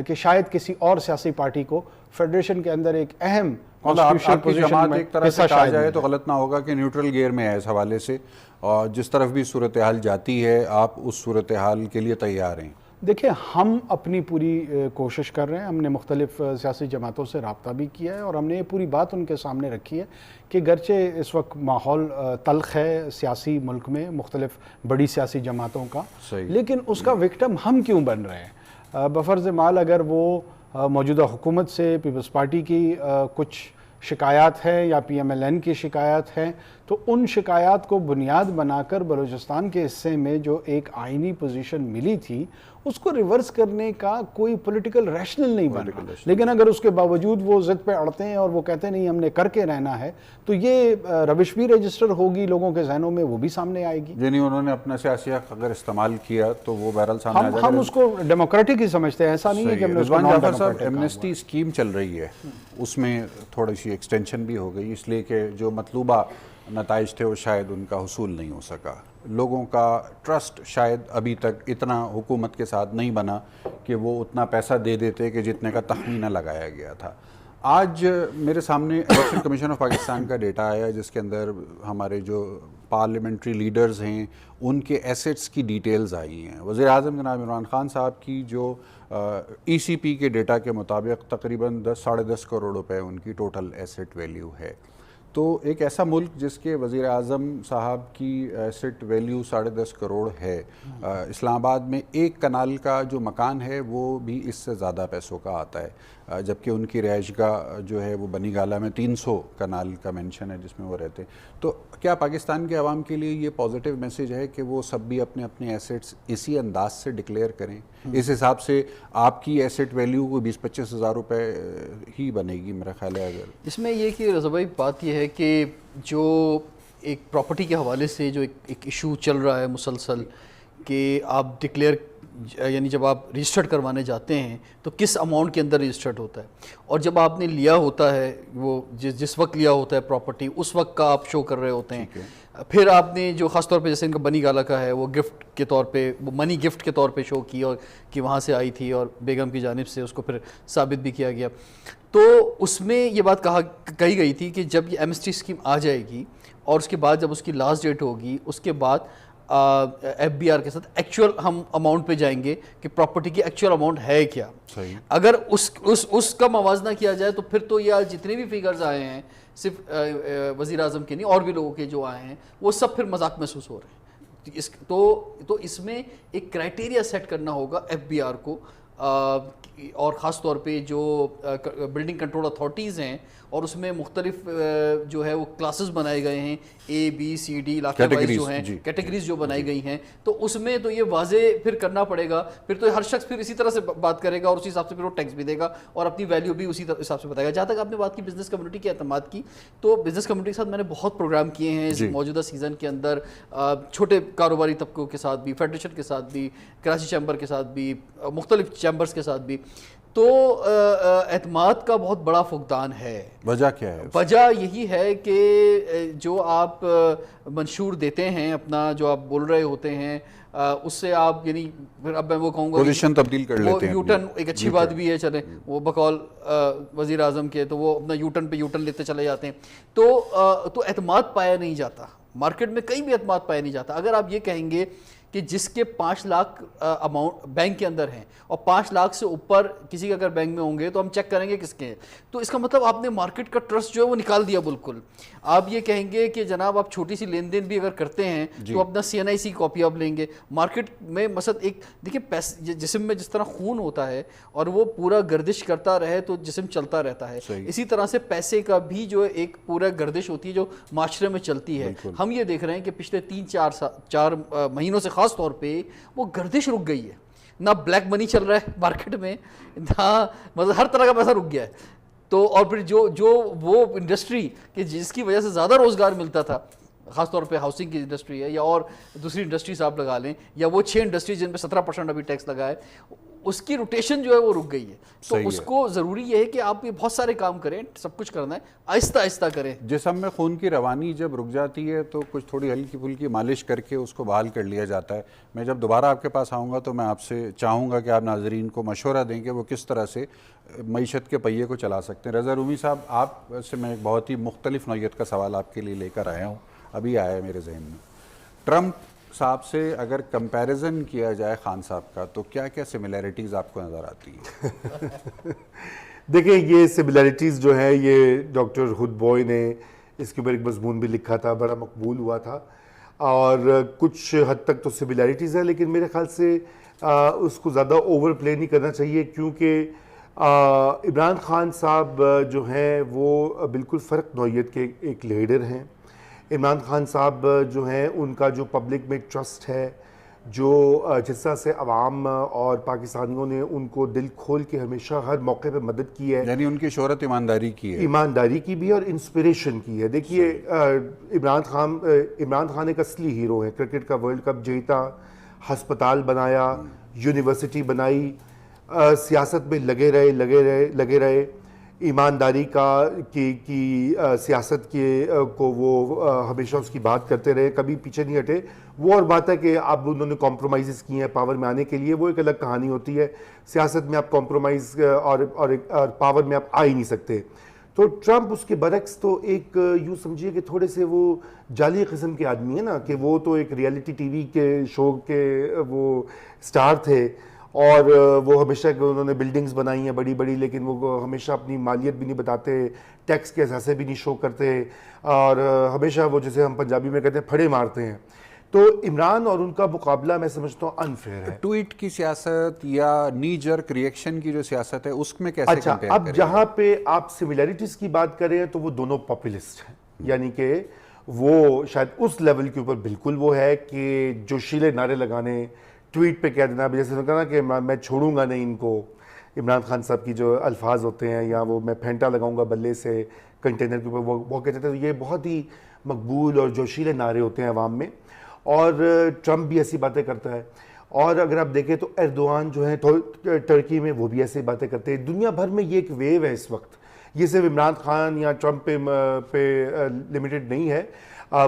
کہ شاید کسی اور سیاسی پارٹی کو فیڈریشن کے اندر ایک اہم آپ کی جماعت ایک طرح سے کہا جائے تو غلط نہ ہوگا کہ نیوٹرل گیئر میں ہے اس حوالے سے, اور جس طرف بھی صورتحال جاتی ہے آپ اس صورتحال کے لیے تیار ہیں. دیکھیں ہم اپنی پوری کوشش کر رہے ہیں. ہم نے مختلف سیاسی جماعتوں سے رابطہ بھی کیا ہے اور ہم نے یہ پوری بات ان کے سامنے رکھی ہے کہ گرچہ اس وقت ماحول تلخ ہے سیاسی ملک میں مختلف بڑی سیاسی جماعتوں کا, لیکن اس کا وکٹم ہم کیوں بن رہے ہیں؟ بفرض مال اگر وہ موجودہ حکومت سے پیپلز پارٹی کی کچھ شکایات ہیں یا پی ایم ایل این کی شکایات ہیں تو ان شکایات کو بنیاد بنا کر بلوچستان کے حصے میں جو ایک آئینی پوزیشن ملی تھی اس کو ریورس کرنے کا کوئی پولیٹیکل ریشنل نہیں بن رہا. لیکن اگر اس کے باوجود وہ ضد پہ اڑتے ہیں اور وہ کہتے ہیں نہیں ہم نے کر کے رہنا ہے تو یہ روش بھی رجسٹر ہوگی لوگوں کے ذہنوں میں, وہ بھی سامنے آئے گی. یعنی انہوں نے اپنا سیاسی حق اگر استعمال کیا تو وہ بہرحال سامنے آ جائے گا. ہم اس کو ڈیموکریٹک ہی سمجھتے ہیں, ایسا نہیں ہے کہ ہم نے اس کو رضوان جعفر صاحب ایمنسٹی اسکیم چل رہی ہے اس میں تھوڑی سی ایکسٹینشن بھی ہو گئی اس لیے کہ جو مطلوبہ نتائج تھے وہ شاید ان کا حصول نہیں ہو سکا. لوگوں کا ٹرسٹ شاید ابھی تک اتنا حکومت کے ساتھ نہیں بنا کہ وہ اتنا پیسہ دے دیتے کہ جتنے کا تخمینہ لگایا گیا تھا. آج میرے سامنے الیکشن کمیشن آف پاکستان کا ڈیٹا آیا جس کے اندر ہمارے جو پارلیمنٹری لیڈرز ہیں ان کے ایسٹس کی ڈیٹیلز آئی ہیں. وزیر اعظم جناب عمران خان صاحب کی جو ای سی پی کے ڈیٹا کے مطابق تقریباً 10-10.5 کروڑ روپے ان کی ٹوٹل ایسٹ ویلیو ہے. تو ایک ایسا ملک جس کے وزیر اعظم صاحب کی ایسٹ ویلیو 10.5 کروڑ ہے, اسلام آباد میں ایک کنال کا جو مکان ہے وہ بھی اس سے زیادہ پیسوں کا آتا ہے, جبکہ ان کی رہائش گاہ جو ہے وہ بنی گالہ میں 300 کنال کا مینشن ہے جس میں وہ رہتے. تو کیا پاکستان کے عوام کے لیے یہ پازیٹیو میسیج ہے کہ وہ سب بھی اپنے اپنے ایسٹس اسی انداز سے ڈکلیئر کریں؟ اس حساب سے آپ کی ایسٹ ویلیو کو 20-25 ہزار روپے ہی بنے گی میرا خیال ہے. اگر اس میں یہ کہ رضا بھائی بات یہ ہے کہ جو ایک پراپرٹی کے حوالے سے جو ایک ایشو چل رہا ہے مسلسل کہ آپ ڈکلیئر یعنی جب آپ رجسٹرڈ کروانے جاتے ہیں تو کس اماؤنٹ کے اندر رجسٹرڈ ہوتا ہے, اور جب آپ نے لیا ہوتا ہے وہ جس وقت لیا ہوتا ہے پراپرٹی اس وقت کا آپ شو کر رہے ہوتے ہیں. پھر آپ نے جو خاص طور پہ جیسے ان کا بنی گالہ کا ہے وہ گفٹ کے طور پہ وہ منی گفٹ کے طور پہ شو کی اور کہ وہاں سے آئی تھی اور بیگم کی جانب سے اس کو پھر ثابت بھی کیا گیا. تو اس میں یہ بات کہی گئی تھی کہ جب یہ ایمنسٹی اسکیم آ جائے گی اور اس کے بعد جب اس کی لاسٹ ڈیٹ ہوگی اس کے بعد ایف بی آر کے ساتھ ایکچوئل ہم اماؤنٹ پہ جائیں گے کہ پراپرٹی کی ایکچوئل اماؤنٹ ہے کیا. اگر اس کا موازنہ کیا جائے تو پھر تو یہ جتنے بھی فگرز آئے ہیں صرف وزیر اعظم کے نہیں اور بھی لوگوں کے جو آئے ہیں وہ سب پھر مذاق محسوس ہو رہے ہیں. تو اس میں ایک کرائٹیریا سیٹ کرنا ہوگا ایف بی آر کو, اور خاص طور پہ جو بلڈنگ کنٹرول اتھارٹیز ہیں اور اس میں مختلف جو ہے وہ کلاسز بنائے گئے ہیں, اے بی سی ڈی علاقے وائز جو ہیں کیٹیگریز جو بنائی گئی ہیں, تو اس میں تو یہ واضح پھر کرنا پڑے گا. پھر تو ہر شخص پھر اسی طرح سے بات کرے گا اور اسی حساب سے پھر وہ ٹیکس بھی دے گا اور اپنی ویلیو بھی اسی حساب سے بتائے گا. جہاں تک آپ نے بات کی بزنس کمیونٹی کے اعتماد کی, تو بزنس کمیونٹی کے ساتھ میں نے بہت پروگرام کیے ہیں اس موجودہ سیزن کے اندر, چھوٹے کاروباری طبقوں کے ساتھ بھی, فیڈریشن کے ساتھ بھی, کراچی چیمبر کے ساتھ بھی, مختلف چیمبرز کے ساتھ بھی. تو اعتماد کا بہت بڑا فقدان ہے. وجہ کیا ہے؟ وجہ یہی ہے کہ جو آپ منشور دیتے ہیں اپنا, جو آپ بول رہے ہوتے ہیں, اس سے آپ یعنی پھر اب میں وہ کہوں گا پوزیشن تبدیل کر لیتے ہیں. یوٹرن ایک اچھی بات بھی ہے, چلیں وہ بقول وزیر اعظم کے تو وہ اپنا یوٹرن پہ یوٹرن لیتے چلے جاتے ہیں. تو اعتماد پایا نہیں جاتا مارکیٹ میں, کہیں بھی اعتماد پایا نہیں جاتا. اگر آپ یہ کہیں گے کہ جس کے 5 لاکھ اماؤنٹ بینک کے اندر ہیں اور 5 لاکھ سے اوپر کسی کے اگر بینک میں ہوں گے تو ہم چیک کریں گے کس کے ہیں, تو اس کا مطلب آپ نے مارکیٹ کا ٹرسٹ جو ہے وہ نکال دیا بالکل. آپ یہ کہیں گے کہ جناب آپ چھوٹی سی لین دین بھی اگر کرتے ہیں تو اپنا سی این آئی سی کاپی آپ لیں گے. مارکیٹ میں مثلا ایک دیکھیں جسم میں جس طرح خون ہوتا ہے اور وہ پورا گردش کرتا رہے تو جسم چلتا رہتا ہے, اسی طرح سے پیسے کا بھی جو ایک پورا گردش ہوتی ہے جو معاشرے میں چلتی ہے. ہم یہ دیکھ رہے ہیں کہ پچھلے 3-4 مہینوں سے خاص طور پہ وہ گردش رک گئی ہے. نہ بلیک منی چل رہا ہے مارکیٹ میں, نہ مطلب ہر طرح کا پیسہ رک گیا ہے. تو اور پھر جو وہ انڈسٹری کہ جس کی وجہ سے زیادہ روزگار ملتا تھا, خاص طور پہ ہاؤسنگ کی انڈسٹری ہے یا اور دوسری انڈسٹریز آپ لگا لیں, یا وہ 6 انڈسٹریز جن پہ 17% ابھی ٹیکس لگا ہے, اس کی روٹیشن جو ہے وہ رک گئی ہے. تو اس کو ضروری یہ ہے کہ آپ یہ بہت سارے کام کریں, سب کچھ کرنا ہے آہستہ آہستہ کریں. جسم میں خون کی روانی جب رک جاتی ہے تو کچھ تھوڑی ہلکی پھلکی مالش کر کے اس کو بحال کر لیا جاتا ہے. میں جب دوبارہ آپ کے پاس آؤں گا تو میں آپ سے چاہوں گا کہ آپ ناظرین کو مشورہ دیں کہ وہ کس طرح سے معیشت کے پہیے کو چلا سکتے ہیں. رضا رومی صاحب, آپ سے میں ایک بہت ہی مختلف نوعیت کا سوال آپ کے لیے لے کر آیا ہوں, ابھی آیا ہے میرے ذہن میں. ٹرمپ صاحب سے اگر کمپیریزن کیا جائے خان صاحب کا تو کیا کیا سملیرٹیز آپ کو نظر آتی ہیں؟ دیکھیں یہ سملیرٹیز جو ہے یہ ڈاکٹر ہڈ بوائے نے اس کے اوپر ایک مضمون بھی لکھا تھا, بڑا مقبول ہوا تھا, اور کچھ حد تک تو سملیرٹیز ہیں, لیکن میرے خیال سے اس کو زیادہ اوور پلے نہیں کرنا چاہیے, کیونکہ عمران خان صاحب جو ہیں وہ بالکل فرق نوعیت کے ایک لیڈر ہیں. عمران خان صاحب جو ہیں ان کا جو پبلک میں ٹرسٹ ہے, جو جس طرح سے عوام اور پاکستانیوں نے ان کو دل کھول کے ہمیشہ ہر موقع پہ مدد کی ہے, یعنی ان کی شہرت ایمانداری کی ہے, ایمانداری کی بھی اور انسپریشن کی ہے. دیکھیے عمران خان ایک اصلی ہیرو ہے, کرکٹ کا ورلڈ کپ جیتا, ہسپتال بنایا, یونیورسٹی بنائی, سیاست میں لگے رہے, ایمانداری کی سیاست کو وہ ہمیشہ اس کی بات کرتے رہے, کبھی پیچھے نہیں ہٹے. وہ اور بات ہے کہ اب انہوں نے کمپرومائزز کی ہیں پاور میں آنے کے لیے, وہ ایک الگ کہانی ہوتی ہے. سیاست میں آپ کمپرومائز اور پاور میں آپ آ ہی نہیں سکتے. تو ٹرمپ اس کے برعکس تو ایک یوں سمجھیے کہ تھوڑے سے وہ جعلی قسم کے آدمی ہیں نا, کہ وہ تو ایک ریئلٹی ٹی وی کے شو کے وہ سٹار تھے, اور وہ ہمیشہ انہوں نے بلڈنگز بنائی ہیں بڑی بڑی, لیکن وہ ہمیشہ اپنی مالیت بھی نہیں بتاتے, ٹیکس کے اثاثے بھی نہیں شو کرتے, اور ہمیشہ وہ جسے ہم پنجابی میں کہتے ہیں پھڑے مارتے ہیں. تو عمران اور ان کا مقابلہ میں سمجھتا ہوں انفیئر ہے. ٹویٹ کی سیاست یا نی جرک ریئیکشن کی جو سیاست ہے اس میں کیسے اچھا, اب جہاں پہ آپ سملیرٹیز کی بات کریں تو وہ دونوں پاپولسٹ ہیں, یعنی کہ وہ شاید اس لیول کے اوپر بالکل وہ ہے کہ جو شیلے نعرے لگانے, ٹویٹ پہ کہہ دینا, جیسے کہنا کہ میں چھوڑوں گا نہیں ان کو. عمران خان صاحب کی جو الفاظ ہوتے ہیں, یا وہ میں پھینٹا لگاؤں گا بلے سے کنٹینر کے اوپر, وہ کہتے تھے, یہ بہت ہی مقبول اور جوشیلے نعرے ہوتے ہیں عوام میں. اور ٹرمپ بھی ایسی باتیں کرتا ہے, اور اگر آپ دیکھیں تو ایردوان جو ہیں ٹرکی میں, وہ بھی ایسی باتیں کرتے ہیں. دنیا بھر میں یہ ایک ویو ہے اس وقت, یہ صرف عمران خان یا ٹرمپ پہ لمیٹڈ نہیں ہے.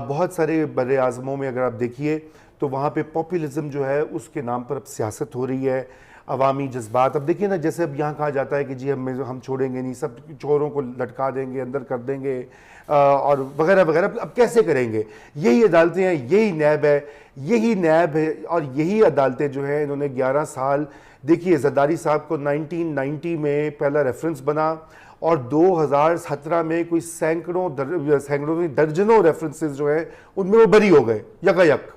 بہت سارے بر اعظموں میں اگر آپ دیکھیے تو وہاں پہ پاپولزم جو ہے اس کے نام پر اب سیاست ہو رہی ہے. عوامی جذبات. اب دیکھیے نا, جیسے اب یہاں کہا جاتا ہے کہ جی ہم چھوڑیں گے نہیں, سب چوروں کو لٹکا دیں گے, اندر کر دیں گے اور وغیرہ وغیرہ. اب کیسے کریں گے؟ یہی عدالتیں ہیں, یہی نیب ہے, یہی نیب ہے اور یہی عدالتیں جو ہیں انہوں نے 11 سال. دیکھیے زرداری صاحب کو 1990 میں پہلا ریفرنس بنا اور 2017 میں کوئی سینکڑوں درجنوں ریفرنسز جو ہیں ان میں وہ بری ہو گئے یکایک,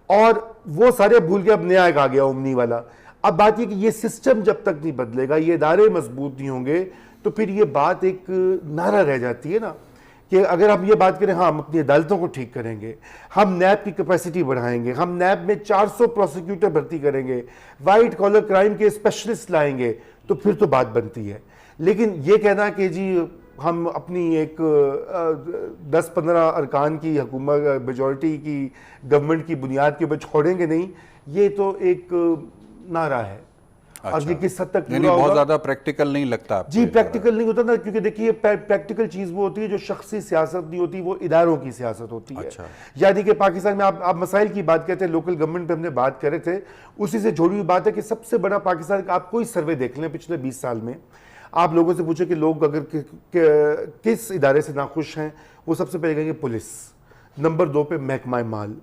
اور وہ سارے بھول کے اب نیا ایک آ گیا اومنی والا. اب بات یہ کہ یہ سسٹم جب تک نہیں بدلے گا, یہ ادارے مضبوط نہیں ہوں گے, تو پھر یہ بات ایک نعرہ رہ جاتی ہے نا کہ اگر ہم یہ بات کریں ہاں ہم اپنی عدالتوں کو ٹھیک کریں گے, ہم نیب کی کیپیسٹی بڑھائیں گے, ہم نیب میں 400 پروسیکیوٹر بھرتی کریں گے, وائٹ کالر کرائم کے اسپیشلسٹ لائیں گے, تو پھر تو بات بنتی ہے. لیکن یہ کہنا کہ جی ہم اپنی ایک 10-15 ارکان کی حکومت میجورٹی کی گورنمنٹ کی بنیاد کے اوپر چھوڑیں گے نہیں, یہ تو ایک نعرہ ہے. اور یہ کس حد تک یعنی بہت زیادہ پریکٹیکل نہیں لگتا؟ جی پریکٹیکل نہیں ہوتا نا, کیونکہ دیکھیے پریکٹیکل چیز وہ ہوتی ہے جو شخصی سیاست نہیں ہوتی, وہ اداروں کی سیاست ہوتی ہے. یعنی کہ پاکستان میں آپ مسائل کی بات کرتے ہیں, لوکل گورنمنٹ پہ ہم نے بات کرے تھے, اسی سے جوڑی ہوئی بات ہے کہ سب سے بڑا پاکستان کا آپ کوئی سروے دیکھ لیں پچھلے 20 سال میں, آپ لوگوں سے پوچھیں کہ لوگ اگر کس ادارے سے ناخوش ہیں, وہ سب سے پہلے کہیں گے پولیس, نمبر 2 پہ محکمہ مال,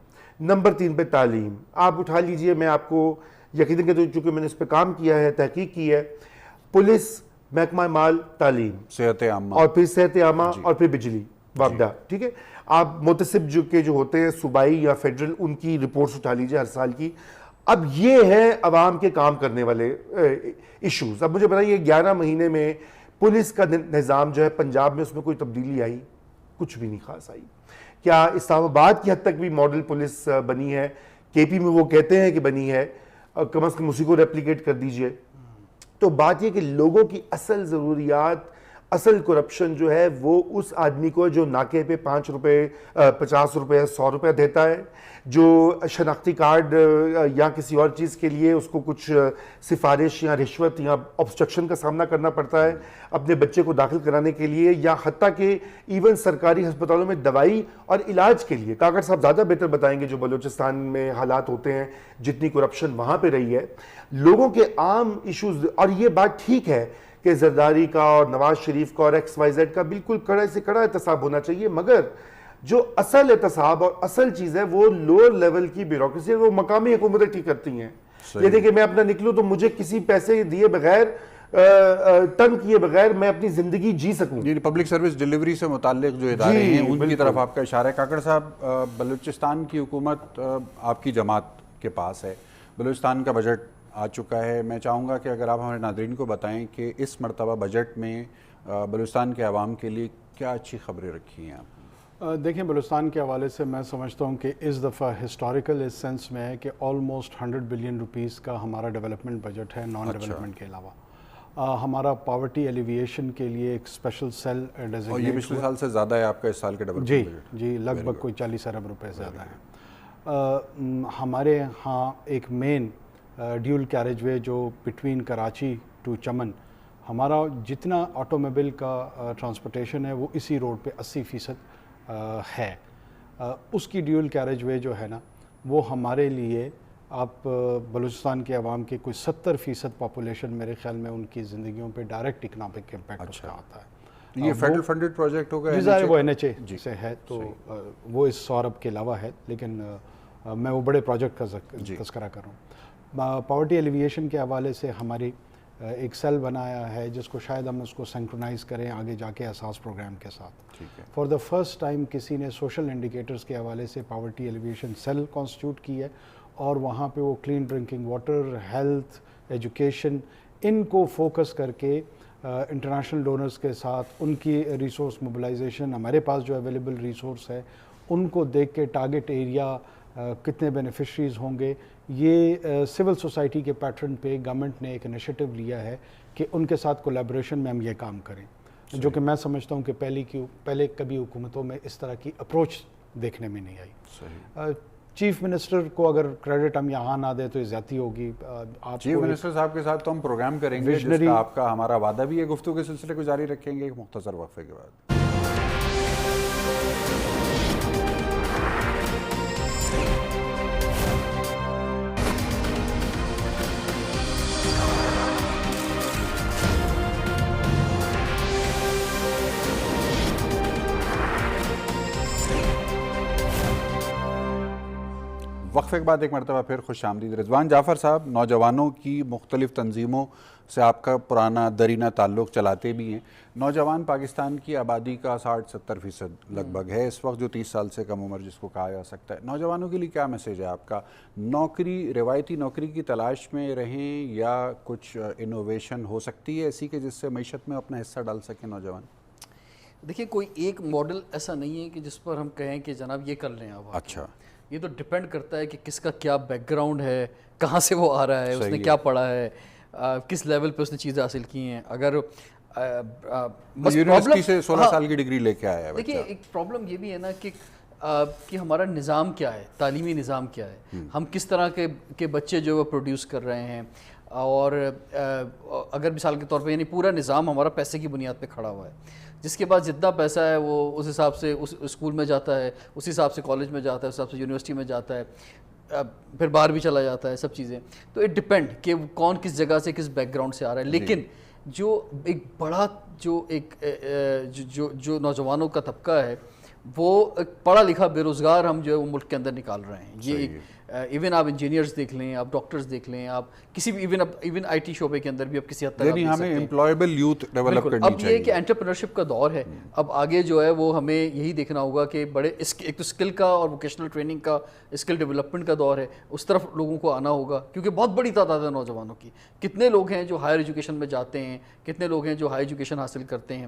نمبر 3 پہ تعلیم. آپ اٹھا لیجئے, میں آپ کو یقیناً کہ چونکہ میں نے اس پہ کام کیا ہے, تحقیق کی ہے, پولیس, محکمہ مال, تعلیم, صحت عامہ, اور پھر صحت عامہ, اور پھر بجلی وابدہ. ٹھیک ہے, آپ محتسب جو ہوتے ہیں صوبائی یا فیڈرل, ان کی رپورٹس اٹھا لیجئے ہر سال کی. اب یہ ہے عوام کے کام کرنے والے ایشوز. اب مجھے بتائیے 11 مہینے میں پولیس کا نظام جو ہے پنجاب میں, اس میں کوئی تبدیلی آئی؟ کچھ بھی نہیں خاص آئی. کیا اسلام آباد کی حد تک بھی ماڈل پولیس بنی ہے؟ کے پی میں وہ کہتے ہیں کہ بنی ہے, کم از کم اسی کو ریپلیکیٹ کر دیجئے. تو بات یہ کہ لوگوں کی اصل ضروریات, اصل کرپشن جو ہے وہ اس آدمی کو جو ناکے پہ 5 روپے 50 روپے 100 روپے دیتا ہے, جو شناختی کارڈ یا کسی اور چیز کے لیے اس کو کچھ سفارش یا رشوت یا obstruction کا سامنا کرنا پڑتا ہے اپنے بچے کو داخل کرانے کے لیے, یا حتیٰ کہ ایون سرکاری ہسپتالوں میں دوائی اور علاج کے لیے. کاکڑ صاحب زیادہ بہتر بتائیں گے جو بلوچستان میں حالات ہوتے ہیں, جتنی کرپشن وہاں پہ رہی ہے, لوگوں کے عام ایشوز. اور یہ بات ٹھیک ہے کہ زرداری کا اور نواز شریف کا اور XYZ کا بالکل کڑے سے کڑا احتساب ہونا چاہیے, مگر جو اصل احتساب اور اصل چیز ہے وہ لوور لیول کی بیوروکریسی ہے, وہ مقامی حکومتیں ٹھیک کرتی ہیں. یہ دیکھیں میں اپنا نکلوں تو مجھے کسی پیسے دیے بغیر, تنگ کیے بغیر میں اپنی زندگی جی سکوں. یعنی پبلک سروس ڈیلیوری سے متعلق جو ادارے ہیں ان کی طرف آپ کا اشارہ ہے. کاکڑ صاحب, بلوچستان کی حکومت آپ کی جماعت کے پاس ہے, بلوچستان کا بجٹ آ چکا ہے. میں چاہوں گا کہ اگر آپ ہمارے ناظرین کو بتائیں کہ اس مرتبہ بجٹ میں بلوچستان کے عوام کے لیے کیا اچھی خبریں رکھی ہیں آپ؟ دیکھیں بلوچستان کے حوالے سے میں سمجھتا ہوں کہ اس دفعہ ہسٹوریکل اس سینس میں ہے کہ آلموسٹ 100 بلین روپیز کا ہمارا ڈیولپمنٹ بجٹ ہے, نان ڈیولپمنٹ کے علاوہ. ہمارا پاورٹی ایلیویشن کے لیے ایک اسپیشل سیل ڈیزگنیٹ, اور یہ پچھلے سال سے زیادہ ہے آپ کا اس سال کا ڈیولپمنٹ بجٹ؟ جی لگ بھگ کوئی 40 ارب روپے زیادہ ہیں. ہمارے ہاں ایک مین ڈیول کیریج وے جو بٹوین کراچی ٹو چمن, ہمارا جتنا آٹو موبائل کا ٹرانسپورٹیشن ہے وہ اسی روڈ پہ 80% ہے. اس کی ڈیول کیریج وے جو ہے نا وہ ہمارے لیے, آپ بلوچستان کے عوام کی کوئی 70% پاپولیشن میرے خیال میں ان کی زندگیوں پہ ڈائریکٹ اکنامک امپیکٹ اس کا آتا ہے. یہ فیڈرل فنڈڈ پروجیکٹ ہوگا؟ وہ NHA سے ہے, تو وہ اس 100 ارب کے علاوہ ہے, لیکن میں وہ بڑے پروجیکٹ کا تذکرہ کر رہا ہوں. پاورٹی ایلیویشن کے حوالے سے ہماری ایک سیل بنایا ہے جس کو شاید ہم اس کو سینکرونائز کریں آگے جا کے اساس پروگرام کے ساتھ. فار دا فرسٹ ٹائم کسی نے سوشل انڈیکیٹرز کے حوالے سے پاورٹی ایلیویشن سیل کانسٹیٹیوٹ کی ہے, اور وہاں پہ وہ clean drinking water, health, education, ان کو فوکس کر کے انٹرنیشنل ڈونرز کے ساتھ ان کی ریسورس موبلائزیشن, ہمارے پاس جو اویلیبل ریسورس ہے ان کو دیکھ کے ٹارگٹ ایریا کتنے بینیفیشریز ہوں گے, یہ سول سوسائٹی کے پیٹرن پہ گورنمنٹ نے ایک انیشیٹو لیا ہے کہ ان کے ساتھ کولیبریشن میں ہم یہ کام کریں, جو کہ میں سمجھتا ہوں کہ پہلے کبھی حکومتوں میں اس طرح کی اپروچ دیکھنے میں نہیں آئی. چیف منسٹر کو اگر کریڈٹ ہم یہاں نہ دیں تو زیادتی ہوگی. چیف منسٹر صاحب کے ساتھ تو ہم پروگرام کریں گے جس کا آپ کا ہمارا وعدہ بھی ہے, گفتگو کے سلسلے کو جاری رکھیں گے ایک مختصر وقفے کے بعد. وقفے کے بعد ایک مرتبہ پھر خوش آمدید. رضوان جعفر صاحب, نوجوانوں کی مختلف تنظیموں سے آپ کا پرانا درینہ تعلق چلاتے بھی ہیں. نوجوان پاکستان کی آبادی کا 60-70% لگ بھگ ہے اس وقت, جو 30 سال سے کم عمر جس کو کہا جا سکتا ہے. نوجوانوں کے لیے کیا میسیج ہے آپ کا؟ نوکری, روایتی نوکری کی تلاش میں رہیں یا کچھ انوویشن ہو سکتی ہے ایسی کہ جس سے معیشت میں اپنا حصہ ڈال سکیں نوجوان؟ دیکھیے کوئی ایک ماڈل ایسا نہیں ہے کہ جس پر ہم کہیں کہ جناب یہ کر لیں آپ. اچھا, یہ تو ڈیپینڈ کرتا ہے کہ کس کا کیا بیک گراؤنڈ ہے, کہاں سے وہ آ رہا ہے, اس نے کیا پڑھا ہے, کس لیول پہ اس نے چیزیں حاصل کی ہیں. اگر یونیورسٹی سے 16 سال کی ڈگری لے کے آیا ہے. دیکھیے ایک پرابلم یہ بھی ہے نا کہ ہمارا نظام کیا ہے, تعلیمی نظام کیا ہے, ہم کس طرح کے بچے جو وہ پروڈیوس کر رہے ہیں. اور اگر مثال کے طور پہ یعنی پورا نظام ہمارا پیسے کی بنیاد پہ کھڑا ہوا ہے, جس کے بعد جتنا پیسہ ہے وہ اس حساب سے اس اسکول میں جاتا ہے, اس حساب سے کالج میں جاتا ہے, اس حساب سے یونیورسٹی میں جاتا ہے, پھر باہر بھی چلا جاتا ہے, سب چیزیں. تو اٹ ڈپینڈ کہ کون کس جگہ سے کس بیک گراؤنڈ سے آ رہا ہے. لیکن جو ایک بڑا جو نوجوانوں کا طبقہ ہے وہ پڑھا لکھا بے روزگار ہم جو ہے وہ ملک کے اندر نکال رہے ہیں. یہ ایون آپ انجینئرز دیکھ لیں, آپ ڈاکٹرز دیکھ لیں, آپ کسی بھی ایون آئی ٹی شعبے کے اندر بھی آپ کسی حد تک یعنی ہمیں امپلائیبل یوتھ ڈیولپ کرنی چاہیے. اب یہ کہ انٹرپرینورشپ کا دور ہے, اب آگے جو ہے وہ ہمیں یہی دیکھنا ہوگا کہ بڑے ایک تو اسکل کا اور ووکیشنل ٹریننگ کا, اسکل ڈیولپمنٹ کا دور ہے, اس طرف لوگوں کو آنا ہوگا. کیونکہ بہت بڑی تعداد ہے نوجوانوں کی. کتنے لوگ ہیں جو ہائر ایجوکیشن میں جاتے ہیں, کتنے لوگ ہیں جو ہائر ایجوکیشن حاصل کرتے ہیں.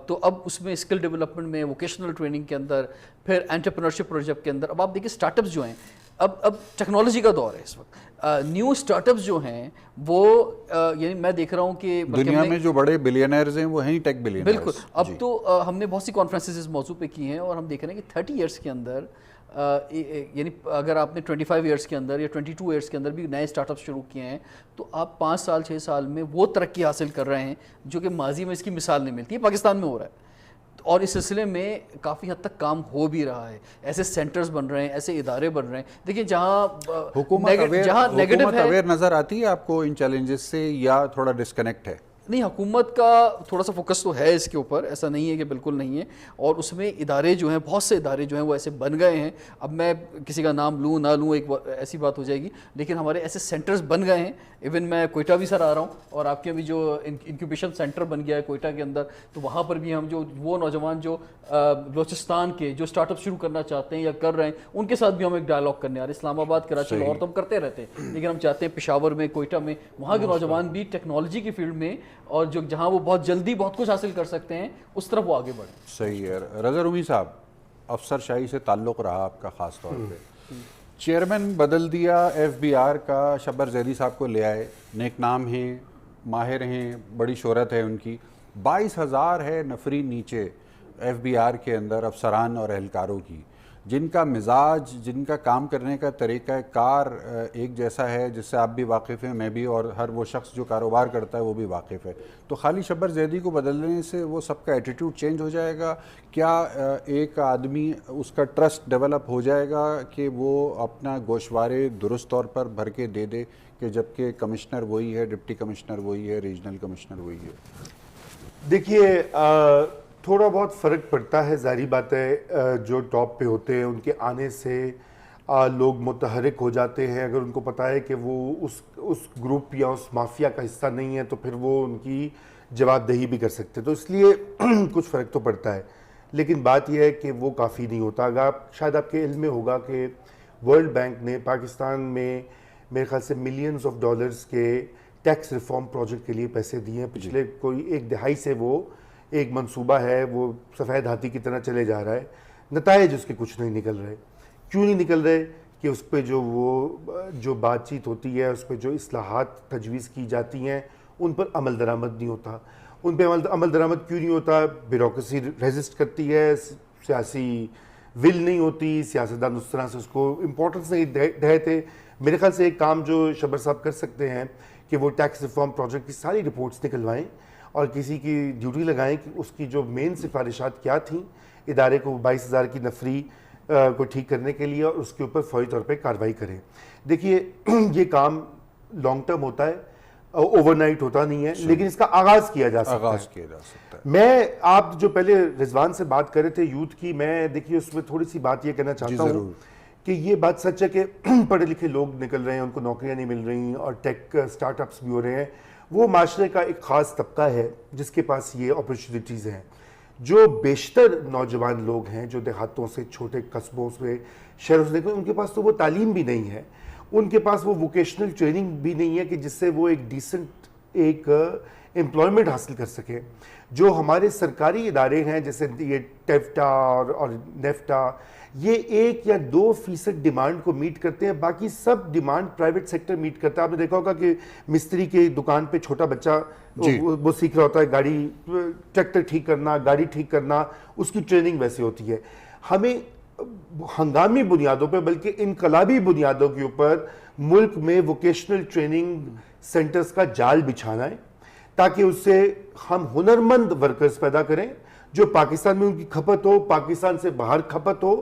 تو اب اس میں اسکل ڈیولپمنٹ میں, ووکیشنل ٹریننگ کے اندر, پھر انٹرپرینورشپ پروجیکٹ کے اندر. اب آپ دیکھیں اسٹارٹ اپس جو ہیں, اب ٹیکنالوجی کا دور ہے اس وقت. نیو اسٹارٹ اپس جو ہیں وہ یعنی میں دیکھ رہا ہوں کہ دنیا میں جو بڑے بلینئرز ہیں وہ ہیں ٹیک بلینئرز. بالکل. اب تو ہم نے بہت سی کانفرنسز اس موضوع پہ کی ہیں اور ہم دیکھ رہے ہیں کہ 30 ایئرس کے اندر یعنی اگر آپ نے 25 ایئرس کے اندر یا 22 ایئرس کے اندر بھی نئے اسٹارٹ اپس شروع کیے ہیں تو آپ 5 سال 6 سال میں وہ ترقی حاصل کر رہے ہیں جو کہ ماضی میں اس کی مثال نہیں ملتی ہے. پاکستان میں ہو رہا ہے اور اس سلسلے میں کافی حد تک کام ہو بھی رہا ہے. ایسے سینٹرز بن رہے ہیں, ایسے ادارے بن رہے ہیں. دیکھیں جہاں حکومت اویئر نظر آتی ہے آپ کو ان چیلنجز سے یا تھوڑا ڈسکنیکٹ ہے؟ نہیں, حکومت کا تھوڑا سا فوکس تو ہے اس کے اوپر, ایسا نہیں ہے کہ بالکل نہیں ہے. اور اس میں ادارے جو ہیں, بہت سے ادارے جو ہیں وہ ایسے بن گئے ہیں. اب میں کسی کا نام لوں نہ لوں ایک ایسی بات ہو جائے گی, لیکن ہمارے ایسے سینٹرز بن گئے ہیں. ایون میں کوئٹہ بھی سر آ رہا ہوں اور آپ کے بھی جو انکیوبیشن سینٹر بن گیا ہے کوئٹہ کے اندر, تو وہاں پر بھی ہم جو وہ نوجوان جو بلوچستان کے جو اسٹارٹ اپ شروع کرنا چاہتے ہیں یا کر رہے ہیں ان کے ساتھ بھی ہم ایک ڈائلاگ کرنے آ رہے ہیں. اسلام آباد, کراچی, لاہور تو ہم کرتے رہتے ہیں, لیکن ہم چاہتے ہیں پشاور میں, کوئٹہ میں, وہاں کے نوجوان بھی ٹیکنالوجی کی فیلڈ میں اور جو جہاں وہ بہت جلدی بہت کچھ حاصل کر سکتے ہیں اس طرف وہ آگے بڑھیں. صحیح ہے. رضا رومی صاحب, افسر شاہی سے تعلق رہا آپ کا خاص طور پہ, چیئرمین بدل دیا ایف بی آر کا, شبر زیدی صاحب کو لے آئے, نیک نام ہیں, ماہر ہیں, بڑی شہرت ہے ان کی. 22,000 ہے نفری نیچے ایف بی آر کے اندر افسران اور اہلکاروں کی, جن کا مزاج, جن کا کام کرنے کا طریقہ کار ایک جیسا ہے, جس سے آپ بھی واقف ہیں, میں بھی, اور ہر وہ شخص جو کاروبار کرتا ہے وہ بھی واقف ہے. تو خالی شبر زیدی کو بدلنے سے وہ سب کا ایٹیٹیوڈ چینج ہو جائے گا کیا؟ ایک آدمی اس کا ٹرسٹ ڈیولپ ہو جائے گا کہ وہ اپنا گوشوارے درست طور پر بھر کے دے دے کہ جبکہ کمشنر وہی ہے, ڈپٹی کمشنر وہی ہے, ریجنل کمشنر وہی ہے؟ دیکھیے تھوڑا بہت فرق پڑتا ہے, ظاہری بات ہے. جو ٹاپ پہ ہوتے ہیں ان کے آنے سے لوگ متحرک ہو جاتے ہیں. اگر ان کو پتہ ہے کہ وہ اس گروپ یا اس مافیا کا حصہ نہیں ہے تو پھر وہ ان کی جواب دہی بھی کر سکتے. تو اس لیے کچھ فرق تو پڑتا ہے, لیکن بات یہ ہے کہ وہ کافی نہیں ہوتا. اگر شاید آپ کے علم میں ہوگا کہ ورلڈ بینک نے پاکستان میں میرے خیال سے ملینز آف ڈالرز کے ٹیکس ریفارم پروجیکٹ کے لیے پیسے دیے ہیں. پچھلے کوئی 1 دہائی سے وہ ایک منصوبہ ہے, وہ سفید ہاتھی کی طرح چلے جا رہا ہے. نتائج اس کے کچھ نہیں نکل رہے. کیوں نہیں نکل رہے؟ کہ اس پہ جو بات چیت ہوتی ہے, اس پہ جو اصلاحات تجویز کی جاتی ہیں, ان پر عمل درآمد نہیں ہوتا. ان پہ عمل درآمد کیوں نہیں ہوتا؟ بیوروکریسی ریزسٹ کرتی ہے, سیاسی ول نہیں ہوتی, سیاستدان اس طرح سے اس کو امپورٹنس نہیں دیتے. میرے خیال سے ایک کام جو شبر صاحب کر سکتے ہیں کہ وہ ٹیکس ریفارم پروجیکٹ کی ساری رپورٹس نکلوائیں اور کسی کی ڈیوٹی لگائیں کہ اس کی جو مین سفارشات کیا تھیں ادارے کو 22,000 کی نفری کو ٹھیک کرنے کے لیے, اور اس کے اوپر فوری طور پہ کارروائی کریں. دیکھیے یہ کام لانگ ٹرم ہوتا ہے, اوور نائٹ ہوتا نہیں ہے, لیکن اس کا آغاز کیا جا سکتا ہے. میں آپ جو پہلے رضوان سے بات کر رہے تھے یوتھ کی, میں دیکھیے اس میں تھوڑی سی بات یہ کہنا چاہتا ہوں کہ یہ بات سچ ہے کہ پڑھے لکھے لوگ نکل رہے ہیں، ان کو نوکریاں نہیں مل رہی اور ٹیک سٹارٹ اپس بھی ہو رہے ہیں. وہ معاشرے کا ایک خاص طبقہ ہے جس کے پاس یہ اپرچونیٹیز ہیں. جو بیشتر نوجوان لوگ ہیں جو دیہاتوں سے، چھوٹے قصبوں سے، شہروں سے نکلے، ان کے پاس تو وہ تعلیم بھی نہیں ہے، ان کے پاس وہ ووکیشنل ٹریننگ بھی نہیں ہے کہ جس سے وہ ایک ڈیسنٹ ایک امپلائمنٹ حاصل کر سکیں. جو ہمارے سرکاری ادارے ہیں جیسے یہ ٹیفٹا اور نیفٹا، یہ 1 یا 2% ڈیمانڈ کو میٹ کرتے ہیں، باقی سب ڈیمانڈ پرائیویٹ سیکٹر میٹ کرتا ہے. آپ نے دیکھا ہوگا کہ مستری کی دکان پہ چھوٹا بچہ وہ سیکھ رہا ہوتا ہے گاڑی، ٹریکٹر ٹھیک کرنا، گاڑی ٹھیک کرنا، اس کی ٹریننگ ویسے ہوتی ہے. ہمیں ہنگامی بنیادوں پہ بلکہ انقلابی بنیادوں کے اوپر ملک میں ووکیشنل ٹریننگ سینٹرز کا جال بچھانا ہے تاکہ اس سے ہم ہنرمند ورکرز پیدا کریں جو پاکستان میں ان کی کھپت ہو، پاکستان سے باہر کھپت ہو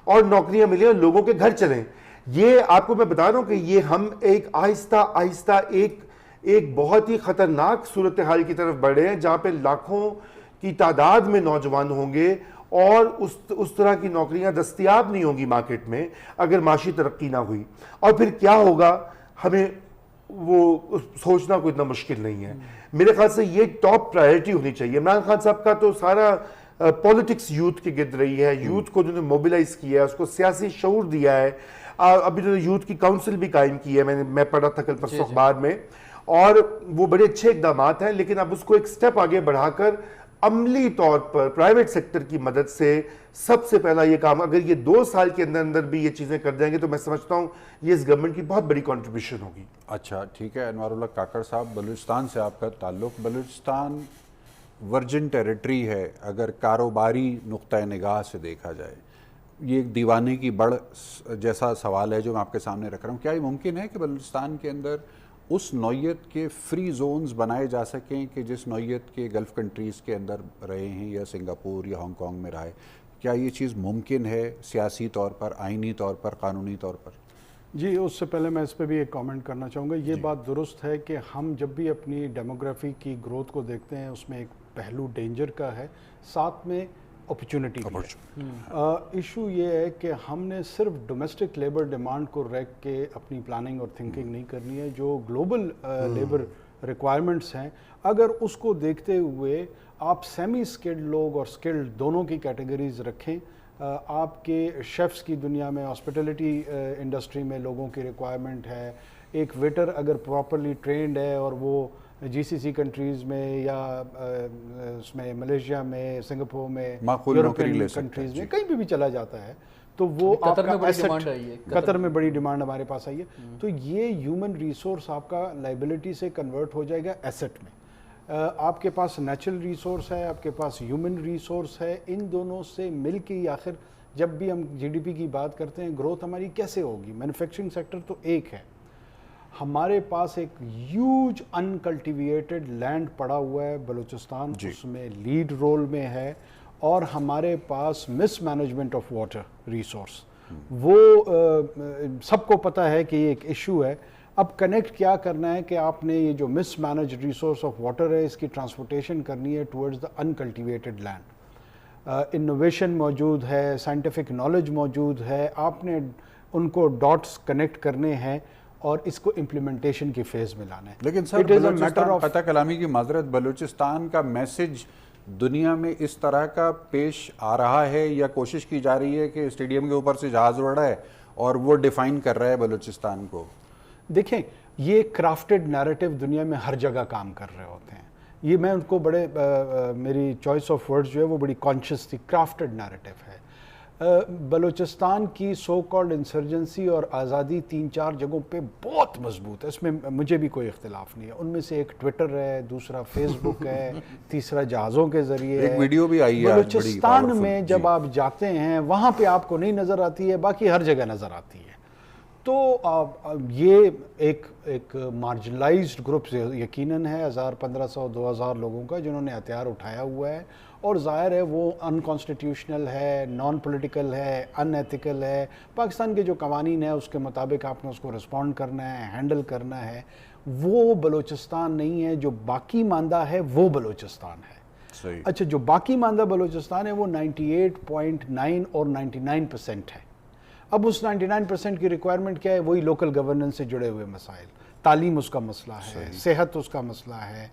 اور نوکریاں ملیں اور لوگوں کے گھر چلیں. یہ آپ کو میں بتا رہا ہوں کہ یہ ہم ایک آہستہ آہستہ ایک بہت ہی خطرناک صورتحال کی طرف بڑھ رہے ہیں جہاں پہ لاکھوں کی تعداد میں نوجوان ہوں گے اور اس طرح کی نوکریاں دستیاب نہیں ہوں گی مارکیٹ میں اگر معاشی ترقی نہ ہوئی. اور پھر کیا ہوگا ہمیں وہ سوچنا کوئی اتنا مشکل نہیں ہے. میرے خیال سے یہ ٹاپ پرائیورٹی ہونی چاہیے. عمران خان صاحب کا تو سارا پولیٹکس یوتھ کے گرد رہی ہے، یوتھ کو جنہوں نے موبیلائز کیا ہے، اس کو سیاسی شعور دیا ہے. ابھی جو یوتھ کی کاؤنسل بھی قائم کی ہے، میں پڑھا تھا کل پرسوں اخبار میں، اور وہ بڑے اچھے اقدامات ہیں، لیکن اب اس کو ایک سٹیپ آگے بڑھا کر عملی طور پر پرائیویٹ سیکٹر کی مدد سے سب سے پہلا یہ کام، اگر یہ 2 سال کے اندر بھی یہ چیزیں کر جائیں گے تو میں سمجھتا ہوں یہ اس گورنمنٹ کی بہت بڑی کنٹریبیوشن ہوگی. اچھا ٹھیک ہے. انوار اللہ کاکڑ صاحب، بلوچستان سے آپ کا تعلق. بلوچستان ورجن ٹیریٹری ہے اگر کاروباری نقطۂ نگاہ سے دیکھا جائے. یہ ایک دیوانے کی بڑھ جیسا سوال ہے جو میں آپ کے سامنے رکھ رہا ہوں. کیا یہ ممکن ہے کہ بلوچستان کے اندر اس نوعیت کے فری زونز بنائے جا سکیں کہ جس نوعیت کے گلف کنٹریز کے اندر رہے ہیں یا سنگاپور یا ہانگ کانگ میں رہے؟ کیا یہ چیز ممکن ہے سیاسی طور پر، آئینی طور پر، قانونی طور پر؟ جی، اس سے پہلے میں اس پہ بھی ایک کامنٹ کرنا چاہوں گا. یہ بات درست ہے کہ ہم جب بھی اپنی ڈیموگرافی کی گروتھ کو دیکھتے ہیں اس میں ایک پہلو ڈینجر کا ہے، ساتھ میں اپرچونٹی بھی ہے. ایشو یہ ہے کہ ہم نے صرف ڈومیسٹک لیبر ڈیمانڈ کو ریک کے اپنی پلاننگ اور تھنکنگ نہیں کرنی ہے. جو گلوبل لیبر ریکوائرمنٹس ہیں، اگر اس کو دیکھتے ہوئے آپ سیمی اسکلڈ لوگ اور اسکلڈ دونوں کی کیٹیگریز رکھیں. آپ کے شیفس کی دنیا میں، ہاسپٹیلٹی انڈسٹری میں لوگوں کی ریکوائرمنٹ ہے. ایک ویٹر اگر پراپرلی ٹرینڈ ہے اور وہ جی سی سی کنٹریز میں یا اس میں ملیشیا میں، سنگاپور میں، یورپین کنٹریز میں کہیں بھی چلا جاتا ہے تو وہ آپ کا ایسٹ، قطر میں بڑی ڈیمانڈ ہمارے پاس آئی ہے. تو یہ ہیومن ریسورس آپ کا لائبلٹی سے کنورٹ ہو جائے گا ایسٹ میں. آپ کے پاس نیچرل ریسورس ہے، آپ کے پاس ہیومن ریسورس ہے. ان دونوں سے مل کے آخر جب بھی ہم جی ڈی پی کی بات کرتے ہیں، گروتھ ہماری کیسے ہوگی؟ مینوفیکچرنگ سیکٹر تو ایک ہے، ہمارے پاس ایک ہیوج انکلٹیویٹڈ لینڈ پڑا ہوا ہے بلوچستان، اس میں لیڈ رول میں ہے. اور ہمارے پاس مس مینجمنٹ آف واٹر ریسورس، وہ سب کو پتہ ہے کہ یہ ایک ایشو ہے. اب کنیکٹ کیا کرنا ہے کہ آپ نے یہ جو مس مینج ریسورس آف واٹر ہے اس کی ٹرانسپورٹیشن کرنی ہے ٹورڈز دا انکلٹیویٹڈ لینڈ. انوویشن موجود ہے، سائنٹیفک نالج موجود ہے، آپ نے ان کو ڈاٹس کنیکٹ کرنے ہیں اور اس کو امپلیمنٹیشن کی فیز میں لانا ہے. لیکن سر بلوچستان، قطع کلامی کی معذرت، بلوچستان کا میسج دنیا میں اس طرح کا پیش آ رہا ہے یا کوشش کی جا رہی ہے کہ اسٹیڈیم کے اوپر سے جہاز اڑ رہا ہے اور وہ ڈیفائن کر رہا ہے بلوچستان کو؟ دیکھیں، یہ کرافٹڈ نیریٹو دنیا میں ہر جگہ کام کر رہے ہوتے ہیں. یہ میں ان کو بڑے میری چوائس آف ورڈز جو ہے وہ بڑی کانشیس تھی. کرافٹڈ نیریٹو ہے. بلوچستان کی سو کالڈ انسرجنسی اور آزادی 3-4 جگہوں پہ بہت مضبوط ہے، اس میں مجھے بھی کوئی اختلاف نہیں ہے. ان میں سے ایک ٹویٹر ہے، دوسرا فیس بک ہے، تیسرا جہازوں کے ذریعے ہے. ایک ویڈیو بھی آئی ہے بلوچستان میں جب آپ جاتے ہیں وہاں پہ آپ کو نہیں نظر آتی ہے، باقی ہر جگہ نظر آتی ہے. تو یہ ایک مارجنلائزڈ گروپ یقیناً ہے، 1500-2000 لوگوں کا جنہوں نے ہتھیار اٹھایا ہوا ہے. اور ظاہر ہے وہ انکانسٹیٹیوشنل ہے، نان پولیٹیکل ہے، ان ایتھیکل ہے. پاکستان کے جو قوانین ہیں اس کے مطابق آپ نے اس کو رسپونڈ کرنا ہے، ہینڈل کرنا ہے. وہ بلوچستان نہیں ہے. جو باقی ماندہ ہے وہ بلوچستان ہے. صحیح. اچھا، جو باقی ماندہ بلوچستان ہے وہ 98.9 اور 99% ہے. اب اس 99% کی ریکوائرمنٹ کیا ہے؟ وہی لوکل گورننس سے جڑے ہوئے مسائل، تعلیم اس کا مسئلہ ہے، صحت اس کا مسئلہ ہے،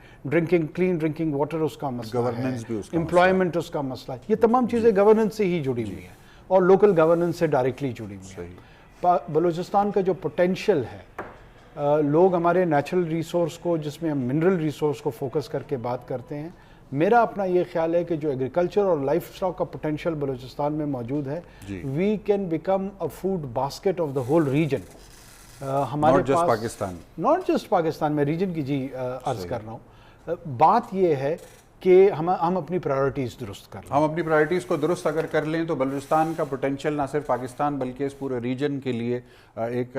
کلین ڈرنکنگ واٹر اس کا مسئلہ ہے، امپلائمنٹ اس کا مسئلہ ہے. یہ تمام چیزیں گورننس سے ہی جڑی ہوئی ہیں اور لوکل گورننس سے ڈائریکٹلی جڑی ہوئی ہیں. بلوچستان کا جو پوٹینشیل ہے، لوگ ہمارے نیچرل ریسورس کو، جس میں ہم منرل ریسورس کو فوکس کر کے بات کرتے ہیں، میرا اپنا یہ خیال ہے کہ جو ایگریکلچر اور لائف اسٹاک کا پوٹینشیل بلوچستان میں موجود ہے، we can become a food basket of the whole region. ہمارے پاس پاکستان، ناٹ جسٹ پاکستان میں ریجن کی عرض کر رہا ہوں. بات یہ ہے کہ ہم اپنی پرائورٹیز درست کر لیں. ہم اپنی پرائورٹیز کو درست اگر کر لیں تو بلوچستان کا پوٹینشیل نہ صرف پاکستان بلکہ اس پورے ریجن کے لیے ایک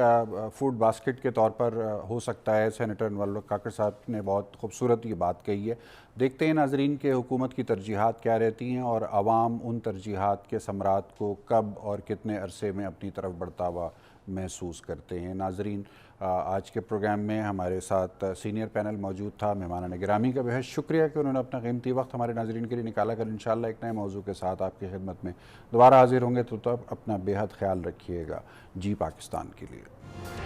فوڈ باسکٹ کے طور پر ہو سکتا ہے. سینیٹر انور الحق کاکڑ صاحب نے بہت خوبصورت یہ بات کہی ہے. دیکھتے ہیں ناظرین کہ حکومت کی ترجیحات کیا رہتی ہیں اور عوام ان ترجیحات کے ثمرات کو کب اور کتنے عرصے میں اپنی طرف بڑھتا ہوا محسوس کرتے ہیں. ناظرین، آج کے پروگرام میں ہمارے ساتھ سینئر پینل موجود تھا. مہمانان گرامی کا بہت شکریہ کہ انہوں نے اپنا قیمتی وقت ہمارے ناظرین کے لیے نکالا کر. انشاءاللہ ایک نئے موضوع کے ساتھ آپ کی خدمت میں دوبارہ حاضر ہوں گے. تو تب اپنا بے حد خیال رکھیے گا. جی پاکستان کے لیے.